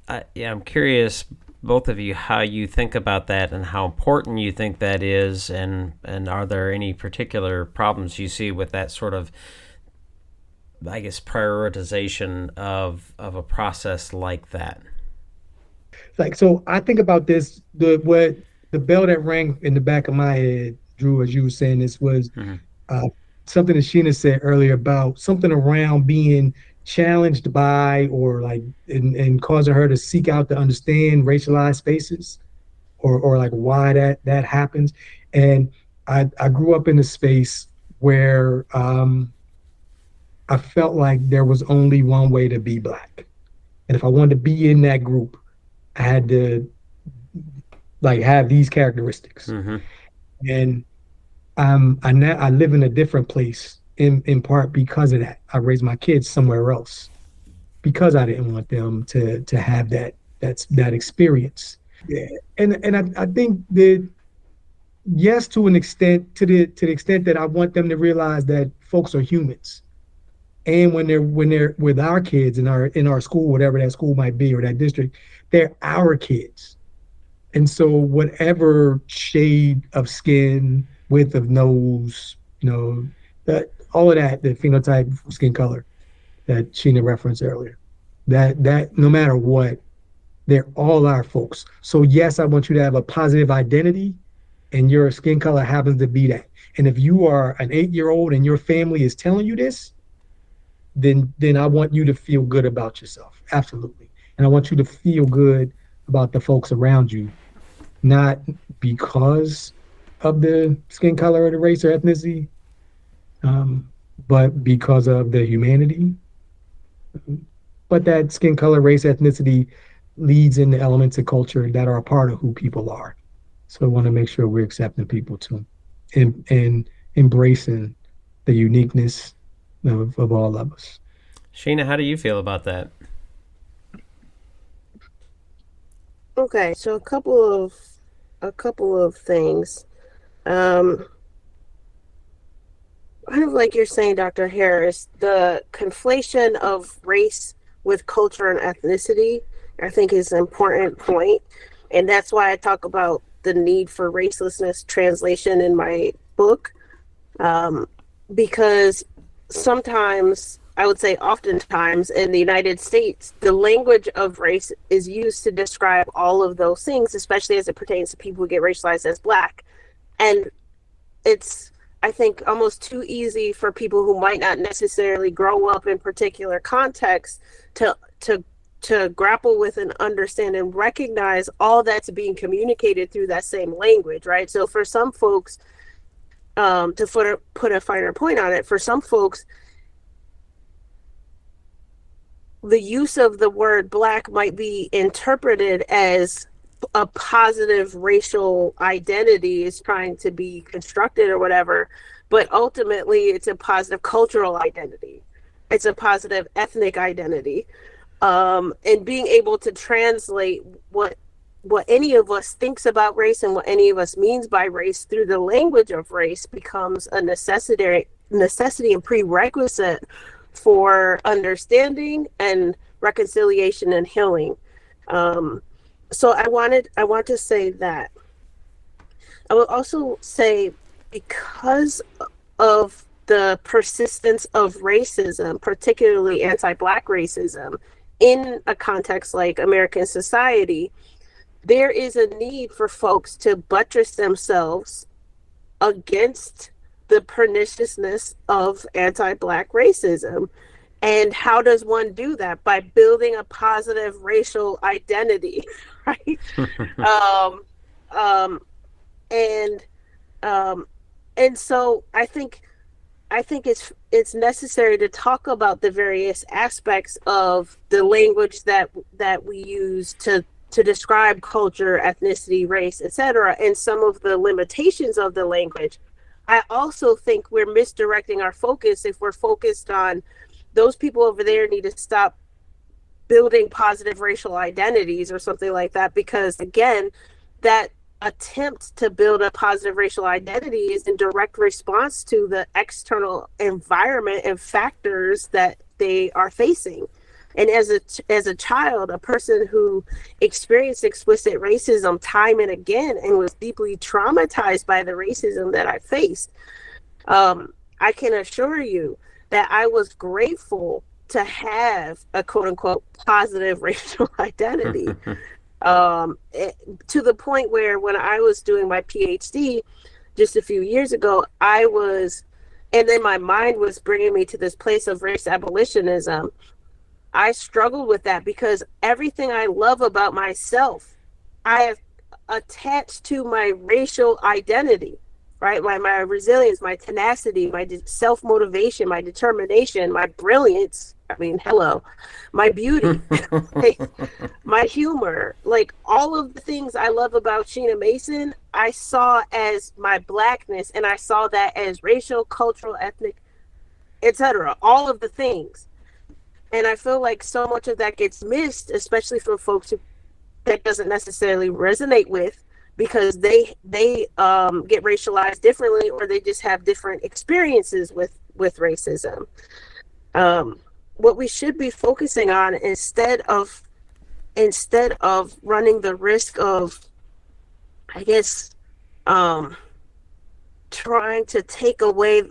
I'm curious, both of you, how you think about that and how important you think that is, and are there any particular problems you see with that sort of, I guess, prioritization of a process like that? Like, so I think about this, the bell that rang in the back of my head, Drew, as you were saying this, was uh, something that Sheena said earlier about something around being challenged by, or like, and causing her to seek out to understand racialized spaces, or like why that happens. And I grew up in a space where I felt like there was only one way to be Black. And if I wanted to be in that group, I had to like have these characteristics. And I live in a different place in part because of that. I raised my kids somewhere else because I didn't want them to have that experience. Yeah. And I think that, yes, to an extent, to the extent that I want them to realize that folks are humans. And when they're with our kids in our school, whatever that school might be, or that district, they're our kids. And so whatever shade of skin, width of nose, that all of that, the phenotype, skin color that Sheena referenced earlier, that no matter what, they're all our folks. So yes, I want you to have a positive identity, and your skin color happens to be that. And if you are an 8-year-old and your family is telling you this, then I want you to feel good about yourself. Absolutely. And I want you to feel good about the folks around you, not because of the skin color or the race or ethnicity, but because of the humanity. But that skin color, race, ethnicity leads into elements of culture that are a part of who people are. So I want to make sure we're accepting people too, and embracing the uniqueness of all of us. Sheena, how do you feel about that? Okay, so a couple of things. Kind of like you're saying, Dr. Harris, the conflation of race with culture and ethnicity, I think, is an important point. And that's why I talk about the need for racelessness translation in my book. Because sometimes, I would say oftentimes in the United States, the language of race is used to describe all of those things, especially as it pertains to people who get racialized as Black. And it's, I think, almost too easy for people who might not necessarily grow up in particular contexts to grapple with and understand and recognize all that's being communicated through that same language, right? So for some folks, to put a finer point on it, for some folks, the use of the word Black might be interpreted as a positive racial identity is trying to be constructed or whatever, but ultimately it's a positive cultural identity. It's a positive ethnic identity. And being able to translate what any of us thinks about race and what any of us means by race through the language of race becomes a necessity and prerequisite for understanding and reconciliation and healing. So I want to say that. I will also say, because of the persistence of racism, particularly anti-Black racism, in a context like American society, there is a need for folks to buttress themselves against the perniciousness of anti-Black racism. And how does one do that? By building a positive racial identity, right? And so I think it's necessary to talk about the various aspects of the language that we use to describe culture, ethnicity, race, etc., and some of the limitations of the language. I also think we're misdirecting our focus if we're focused on those people over there need to stop building positive racial identities or something like that, because again, that attempt to build a positive racial identity is in direct response to the external environment and factors that they are facing. And as a child, a person who experienced explicit racism time and again and was deeply traumatized by the racism that I faced, I can assure you that I was grateful to have a quote unquote positive racial identity. To the point where when I was doing my PhD just a few years ago, and then my mind was bringing me to this place of race abolitionism. I struggled with that because everything I love about myself, I have attached to my racial identity, right? My resilience, my tenacity, my self-motivation, my determination, my brilliance. I mean, hello, my beauty, my humor, like all of the things I love about Sheena Mason, I saw as my Blackness, and I saw that as racial, cultural, ethnic, etc. All of the things. And I feel like so much of that gets missed, especially from folks who that doesn't necessarily resonate with, because they get racialized differently, or they just have different experiences with racism. What we should be focusing on instead of running the risk of, I guess, trying to take away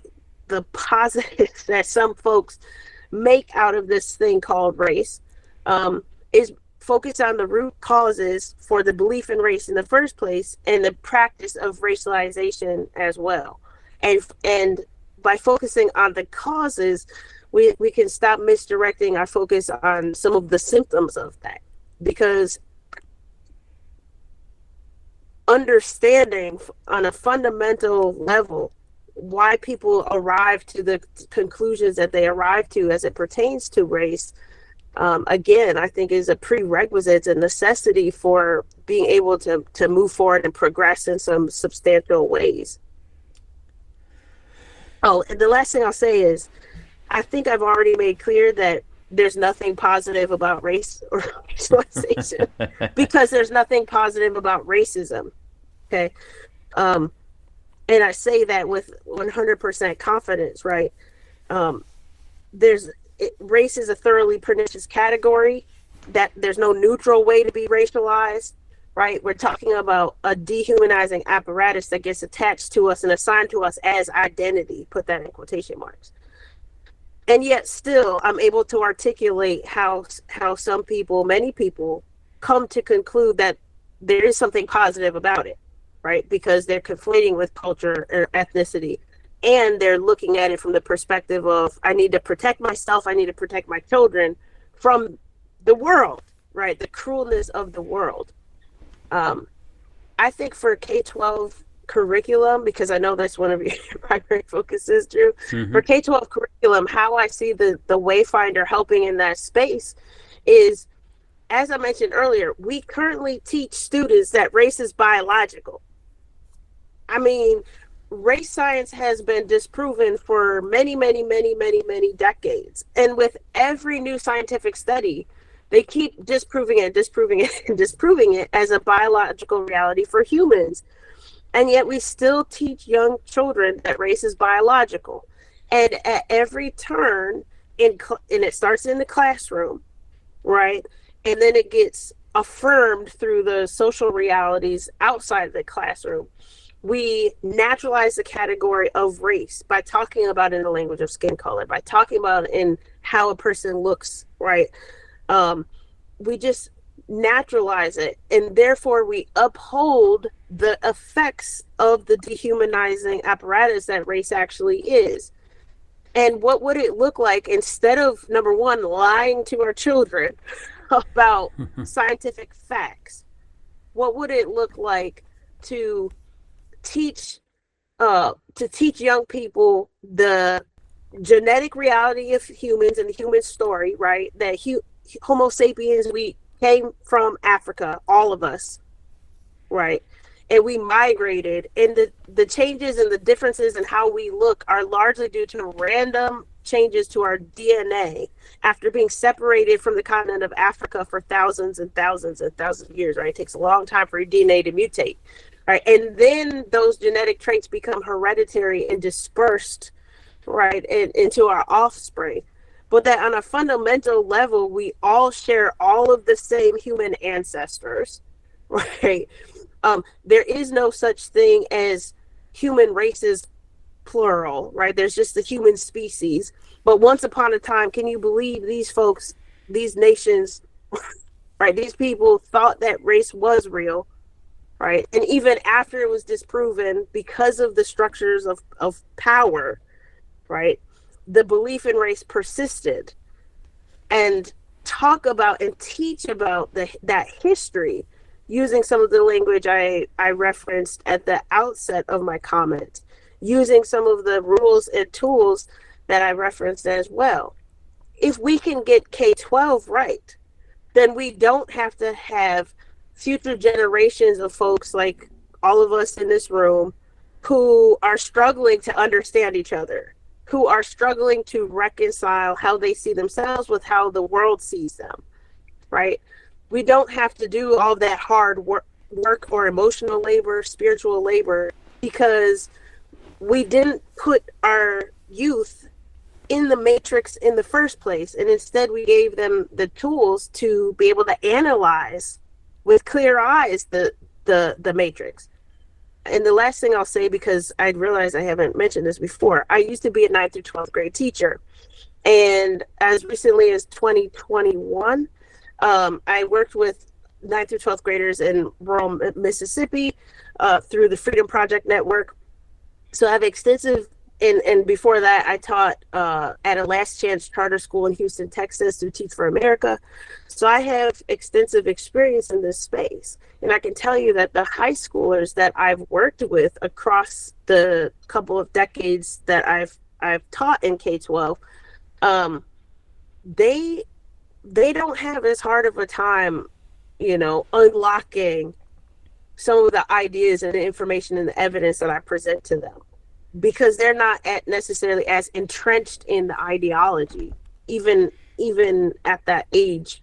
the positives that some folks make out of this thing called race, is focus on the root causes for the belief in race in the first place, and the practice of racialization as well. And by focusing on the causes, we can stop misdirecting our focus on some of the symptoms of that. Because understanding on a fundamental level why people arrive to the conclusions that they arrive to as it pertains to race, again, I think is a prerequisite, it's a necessity for being able to move forward and progress in some substantial ways. Oh, and the last thing I'll say is, I think I've already made clear that there's nothing positive about race or racialization, because there's nothing positive about racism. Okay. And I say that with 100% confidence, right? Race is a thoroughly pernicious category, that there's no neutral way to be racialized, right? We're talking about a dehumanizing apparatus that gets attached to us and assigned to us as identity, put that in quotation marks. And yet still, I'm able to articulate how some people, many people, come to conclude that there is something positive about it, right? Because they're conflating with culture or ethnicity, and they're looking at it from the perspective of, I need to protect myself, I need to protect my children from the world, right? The cruelness of the world. I think for K-12 curriculum, because I know that's one of your primary focuses, Drew, for K-12 curriculum, how I see the Wayfinder helping in that space is, as I mentioned earlier, we currently teach students that race is biological. I mean, race science has been disproven for many, many, many, many, many decades. And with every new scientific study, they keep disproving it as a biological reality for humans. And yet we still teach young children that race is biological. And at every turn, and it starts in the classroom, right? And then it gets affirmed through the social realities outside of the classroom. We naturalize the category of race by talking about it in the language of skin color, by talking about it in how a person looks, right? We just naturalize it, and therefore we uphold the effects of the dehumanizing apparatus that race actually is. And what would it look like, instead of, number one, lying to our children about scientific facts, what would it look like to teach young people the genetic reality of humans and the human story, right? That Homo sapiens, we came from Africa, all of us, right? And we migrated, and the changes and the differences in how we look are largely due to random changes to our DNA after being separated from the continent of Africa for thousands and thousands and thousands of years, right? It takes a long time for your DNA to mutate, right? And then those genetic traits become hereditary and dispersed, right, into our offspring. But that on a fundamental level, we all share all of the same human ancestors, right? There is no such thing as human races, plural, right? There's just the human species. But once upon a time, can you believe these folks, these nations, right? These people thought that race was real, right? And even after it was disproven because of the structures of power, right? The belief in race persisted. And talk about and teach about that history using some of the language I referenced at the outset of my comment, using some of the rules and tools that I referenced as well. If we can get K-12 right, then we don't have to have future generations of folks like all of us in this room who are struggling to understand each other, who are struggling to reconcile how they see themselves with how the world sees them, right? We don't have to do all that hard work or emotional labor, spiritual labor, because we didn't put our youth in the matrix in the first place. And instead we gave them the tools to be able to analyze with clear eyes the matrix. And the last thing I'll say, because I realize I haven't mentioned this before, I used to be a 9th through 12th grade teacher. And as recently as 2021, I worked with 9th through 12th graders in rural Mississippi through the Freedom Project Network. So I have extensive, and before that, I taught at a Last Chance charter school in Houston, Texas through Teach for America. So I have extensive experience in this space. And I can tell you that the high schoolers that I've worked with across the couple of decades that I've taught in K-12, they don't have as hard of a time, unlocking some of the ideas and the information and the evidence that I present to them, because they're not necessarily as entrenched in the ideology, even at that age.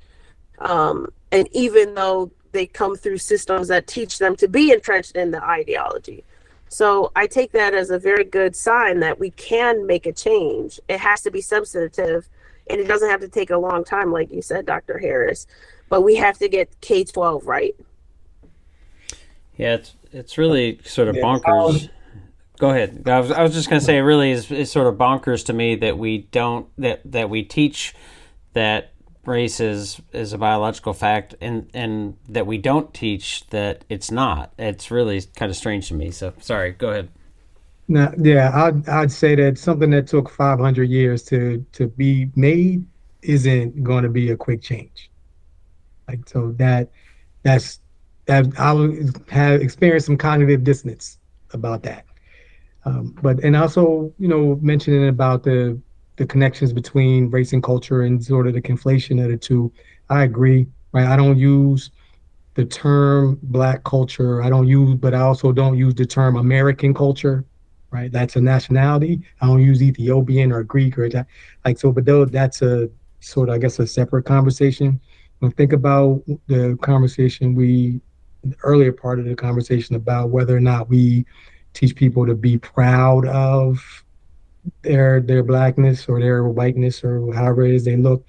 And even though they come through systems that teach them to be entrenched in the ideology. So I take that as a very good sign that we can make a change. It has to be substantive, and it doesn't have to take a long time, like you said, Dr. Harris, but we have to get K-12 right. Yeah, it's really sort of bonkers. Go ahead. I was just going to say, it really is sort of bonkers to me that we don't that we teach that race is a biological fact, and that we don't teach that it's not. It's really kind of strange to me. So sorry. Go ahead. Now, yeah, I'd say that something that took 500 years to be made isn't going to be a quick change. Like, so that's I have experienced some cognitive dissonance about that. But also, mentioning about the connections between race and culture and sort of the conflation of the two, I agree. Right, I don't use the term Black culture. But I also don't use the term American culture. Right, that's a nationality. I don't use Ethiopian or Greek or that. Like, so, but though that's a sort of, I guess, a separate conversation. When think about the conversation the earlier part of the conversation about whether or not we teach people to be proud of their Blackness or their whiteness or however it is they look.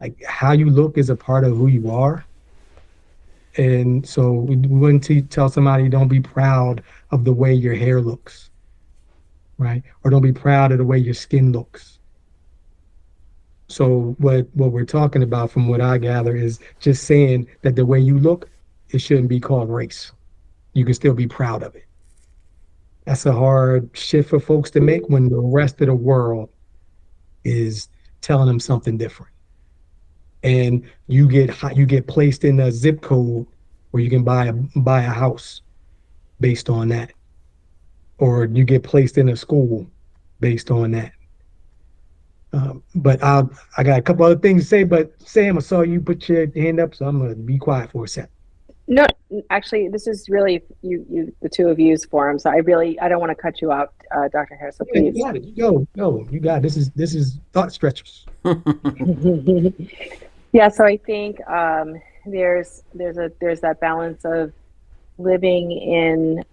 Like, how you look is a part of who you are. And so we wouldn't tell somebody, don't be proud of the way your hair looks, right? Or don't be proud of the way your skin looks. So what we're talking about, from what I gather, is just saying that the way you look, it shouldn't be called race. You can still be proud of it. That's a hard shift for folks to make when the rest of the world is telling them something different. And you get placed in a zip code where you can buy a house based on that, or you get placed in a school based on that. But I got a couple other things to say. But Sam, I saw you put your hand up, so I'm gonna be quiet for a sec. No, actually, this is really you the two of you's forum. So I don't want to cut you out, Dr. Harris. So Yeah, you please. got it. You got it. This is thought stretchers. Yeah, so I think there's that balance of living in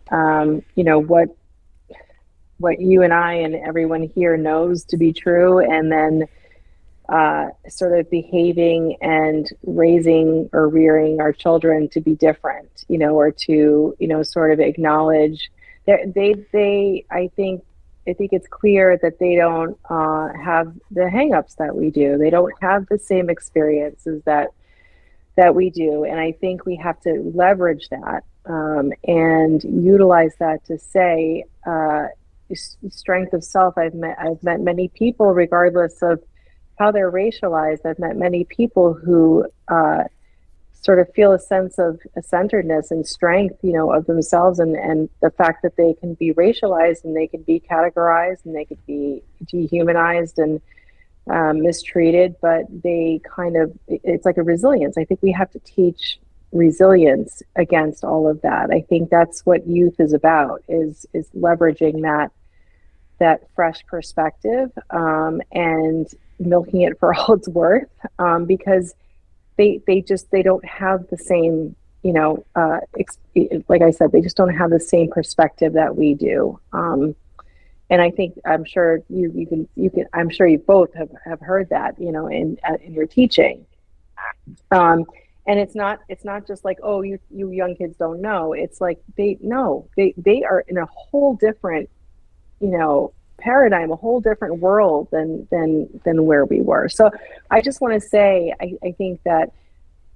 what you and I and everyone here knows to be true, and then sort of behaving and raising or rearing our children to be different, or to sort of acknowledge that I think it's clear that they don't have the hangups that we do. They don't have the same experiences that we do, and I think we have to leverage that and utilize that to say, strength of self. I've met many people, regardless of how they're racialized. I've met many people who sort of feel a sense of a centeredness and strength, of themselves, and the fact that they can be racialized and they can be categorized and they could be dehumanized and mistreated, but it's like a resilience. I think we have to teach resilience against all of that. I think that's what youth is about, is leveraging that fresh perspective and milking it for all it's worth, because they don't have the same, like I said, they just don't have the same perspective that we do. And I think, I'm sure I'm sure you both have heard that, in your teaching. And it's not just like, oh, you young kids don't know. It's like they are in a whole different, paradigm, a whole different world than where we were. So I just want to say, I think that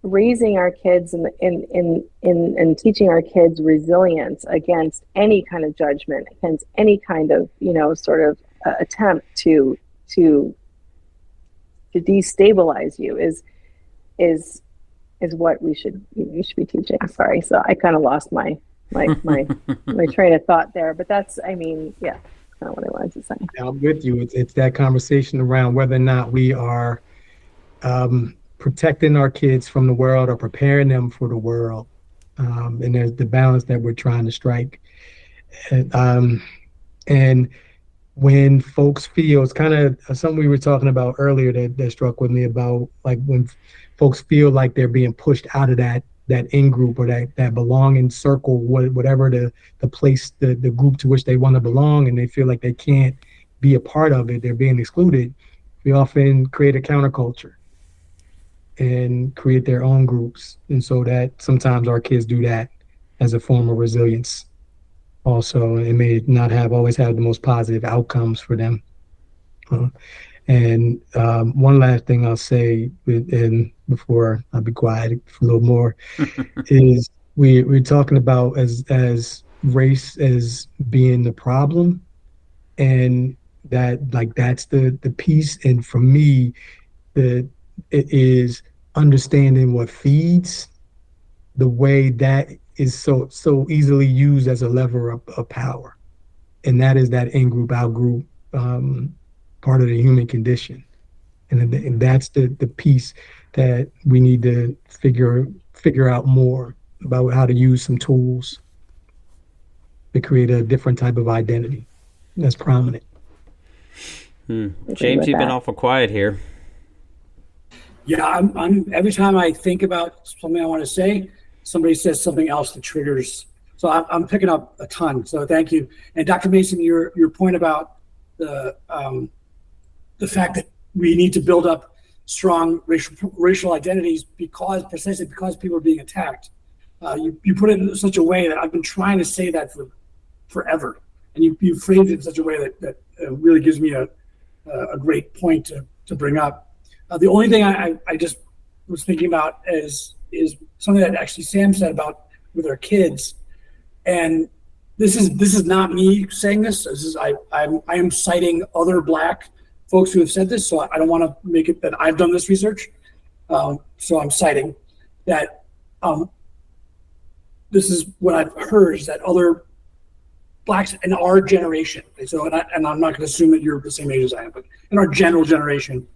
raising our kids and teaching our kids resilience against any kind of judgment, against any kind of sort of attempt to destabilize you is what we should be teaching. Sorry, so I kind of lost my train of thought there, but that's, yeah, not what I wanted to say. I'm with you. It's that conversation around whether or not we are protecting our kids from the world or preparing them for the world. And there's the balance that we're trying to strike. And when folks feel, it's kind of something we were talking about earlier that struck with me about, like, when folks feel like they're being pushed out of that in-group or that belonging circle, whatever the place, the group to which they want to belong, and they feel like they can't be a part of it, they're being excluded. We often create a counterculture and create their own groups. And so that sometimes our kids do that as a form of resilience also. It may not always have the most positive outcomes for them. And one last thing I'll say, and before I be quiet for a little more, is we're talking about as race as being the problem, and that's the piece. And for me, it is understanding what feeds, the way that is so easily used as a lever of power, and that is that in-group, out-group part of the human condition. And that's the piece that we need to figure out more about, how to use some tools to create a different type of identity that's prominent. James, you've been awful quiet here. Yeah, I'm every time I think about something I want to say, somebody says something else that triggers. So I'm picking up a ton. So thank you. And Dr. Mason, your point about the fact that we need to build up strong racial identities precisely because people are being attacked. You put it in such a way that I've been trying to say that for forever, and you framed it in such a way that really gives me a great point to bring up. The only thing I just was thinking about is something that actually Sam said about with our kids, and this is not me saying this. I am citing other Black folks who have said this, so I don't want to make it that I've done this research. So I'm citing that. This is what I've heard, is that other Blacks in our generation, so and I'm not going to assume that you're the same age as I am, but in our general generation,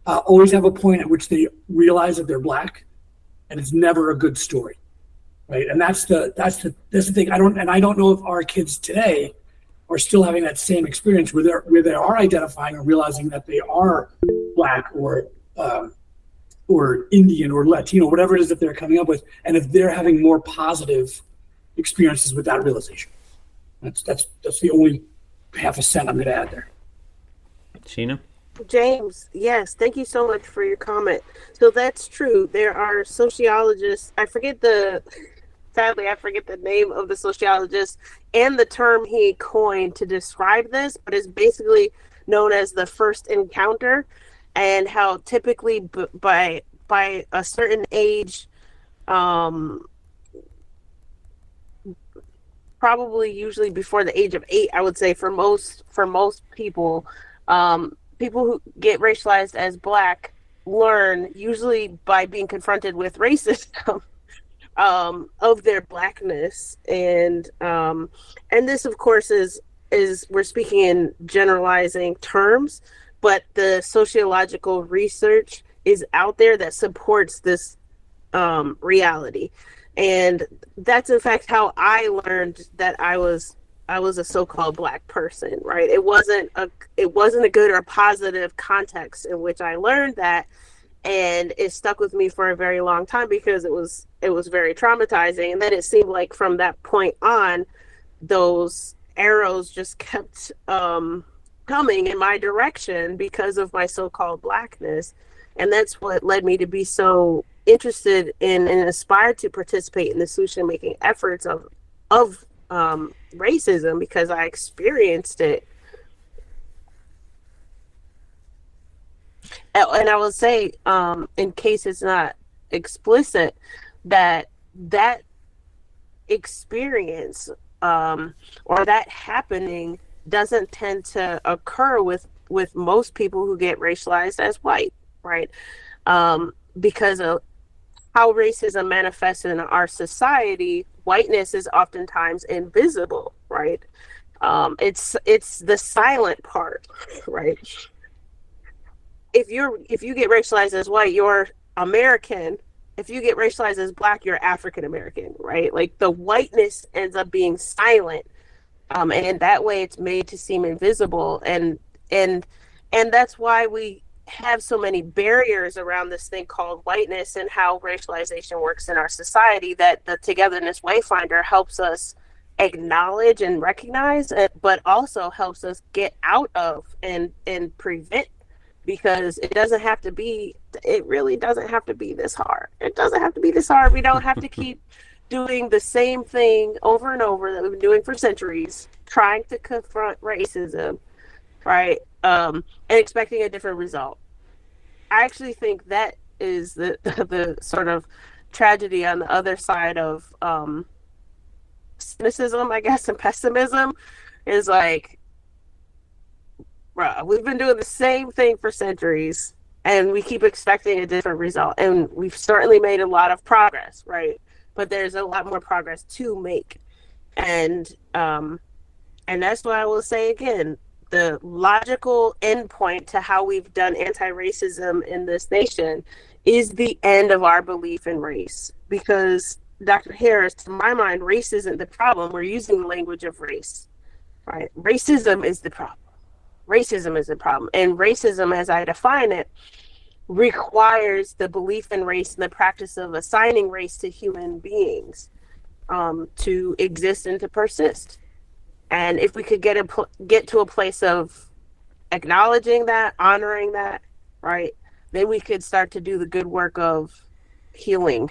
always have a point at which they realize that they're Black, and it's never a good story. right? And that's the thing. I don't know if our kids today are still having that same experience where they are identifying or realizing that they are Black or Indian or Latino, whatever it is that they're coming up with, and if they're having more positive experiences with that realization. That's the only half a cent I'm going to add there. Sheena? James, yes, thank you so much for your comment. So that's true. There are sociologists, sadly, I forget the name of the sociologist and the term he coined to describe this, but it's basically known as the first encounter, and how typically by a certain age, probably usually before the age of 8, I would say for most people, people who get racialized as Black learn usually by being confronted with racism of their Blackness, and this of course is we're speaking in generalizing terms, but the sociological research is out there that supports this reality. And that's in fact how I learned that I was a so-called Black person, right? It wasn't a good or positive context in which I learned that, and it stuck with me for a very long time because it was very traumatizing. And then it seemed like from that point on, those arrows just kept coming in my direction because of my so-called Blackness. And that's what led me to be so interested in and aspired to participate in the solution-making efforts of racism, because I experienced it. And I will say, in case it's not explicit, that experience or that happening doesn't tend to occur with most people who get racialized as white, right? Because of how racism manifests in our society, whiteness is oftentimes invisible, right? It's the silent part, right? If you get racialized as white, you're American. If you get racialized as Black, you're African American, right? Like the whiteness ends up being silent, and in that way, it's made to seem invisible, and that's why we have so many barriers around this thing called whiteness and how racialization works in our society, that the Togetherness Wayfinder helps us acknowledge and recognize it, but also helps us get out of and prevent, because it really doesn't have to be this hard. It doesn't have to be this hard. We don't have to keep doing the same thing over and over that we've been doing for centuries, trying to confront racism, right? And expecting a different result. I actually think that is the sort of tragedy on the other side of cynicism, I guess, and pessimism, is like, bruh, we've been doing the same thing for centuries and we keep expecting a different result. And we've certainly made a lot of progress, right? But there's a lot more progress to make. And that's why I will say again, the logical endpoint to how we've done anti-racism in this nation is the end of our belief in race. Because Dr. Harris, to my mind, race isn't the problem. We're using the language of race, right? Racism is the problem. Racism is the problem. And racism, as I define it, requires the belief in race and the practice of assigning race to human beings to exist and to persist. And if we could get to a place of acknowledging that, honoring that, right, then we could start to do the good work of healing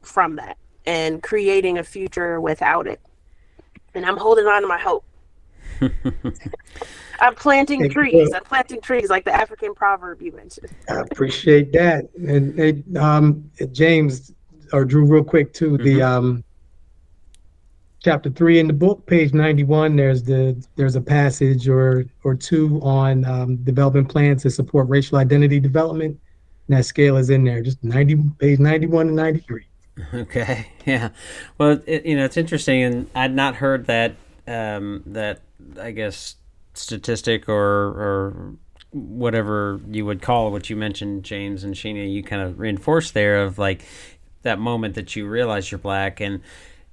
from that and creating a future without it. And I'm holding on to my hope. I'm planting trees. I'm planting trees like the African proverb you mentioned. I appreciate that. And James or Drew, real quick too, the chapter 3 in the book, page 91, there's a passage or two on development plans to support racial identity development. And that scale is in there, just page 91 and 93. Okay, yeah. Well, it's interesting, and I'd not heard that I guess statistic or whatever you would call what you mentioned, James and Sheena. You kind of reinforced there of like that moment that you realize you're Black. And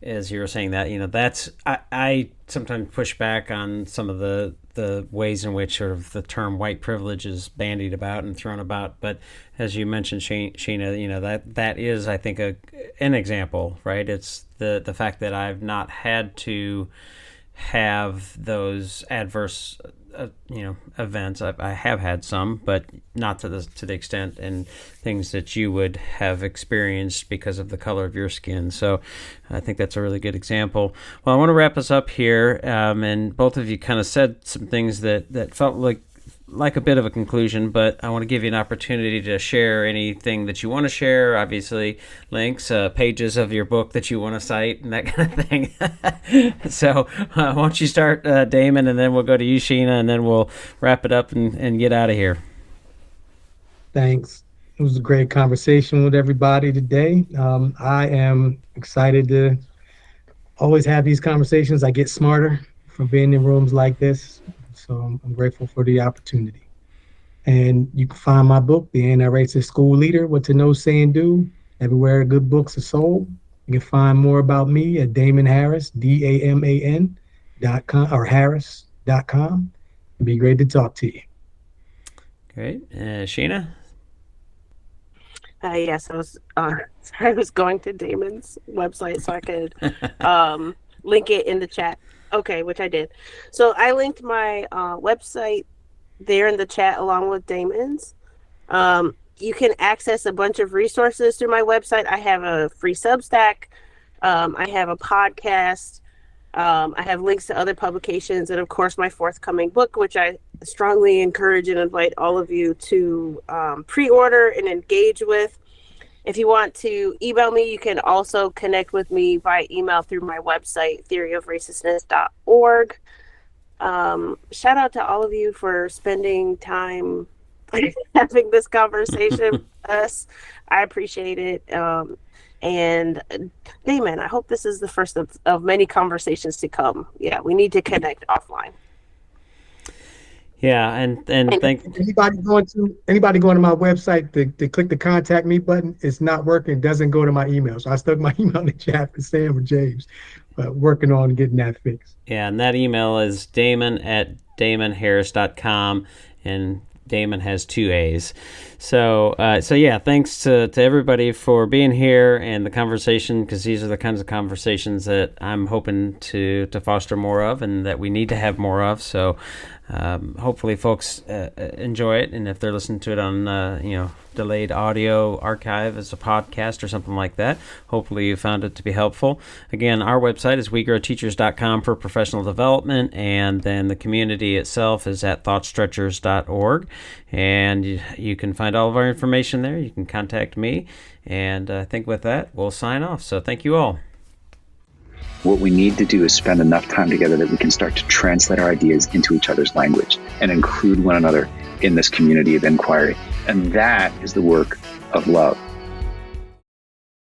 as you were saying that, that's, I sometimes push back on some of the ways in which sort of the term white privilege is bandied about and thrown about. But as you mentioned, Sheena, that is, I think, an example, right? It's the fact that I've not had to have those adverse events. I have had some, but not to the extent and things that you would have experienced because of the color of your skin. So I think that's a really good example. Well, I want to wrap us up here, and both of you kind of said some things that felt like a bit of a conclusion, but I want to give you an opportunity to share anything that you want to share, obviously links, pages of your book that you want to cite, and that kind of thing. So why don't you start, Damon, and then we'll go to you, Sheena, and then we'll wrap it up and get out of here. Thanks. It was a great conversation with everybody today. I am excited to always have these conversations. I get smarter from being in rooms like this. So I'm grateful for the opportunity. And you can find my book, The Anti-Racist School Leader, What to Know, Say, and Do, everywhere good books are sold. You can find more about me at Damon Harris, DAMAN.com or Harris.com. It'd be great to talk to you. Great. Sheena? Yes, I was going to Damon's website so I could link it in the chat. Okay, which I did. So I linked my website there in the chat along with Damon's. You can access a bunch of resources through my website. I have a free Substack. I have a podcast. I have links to other publications, and of course my forthcoming book, which I strongly encourage and invite all of you to pre-order and engage with. If you want to email me, you can also connect with me by email through my website, theoryofracistness.org. Shout out to all of you for spending time having this conversation with us. I appreciate it. And Damon, I hope this is the first of many conversations to come. Yeah, we need to connect offline. Yeah, and thank anybody going to my website to click the contact me button. It's not working. It doesn't go to my email. So I stuck my email in the chat for Sam or James, but working on getting that fixed. Yeah, and that email is damon@damonharris.com, and Damon has 2 A's. So yeah, thanks to everybody for being here and the conversation, because these are the kinds of conversations that I'm hoping to foster more of and that we need to have more of. So hopefully folks enjoy it, and if they're listening to it on delayed audio archive as a podcast or something like that, hopefully you found it to be helpful. Again, our website is wegrowteachers.com for professional development, and then the community itself is at ThoughtStretchers.org, and you can find all of our information there. You can contact me, and I think with that we'll sign off. So thank you all. What we need to do is spend enough time together that we can start to translate our ideas into each other's language and include one another in this community of inquiry. And that is the work of love.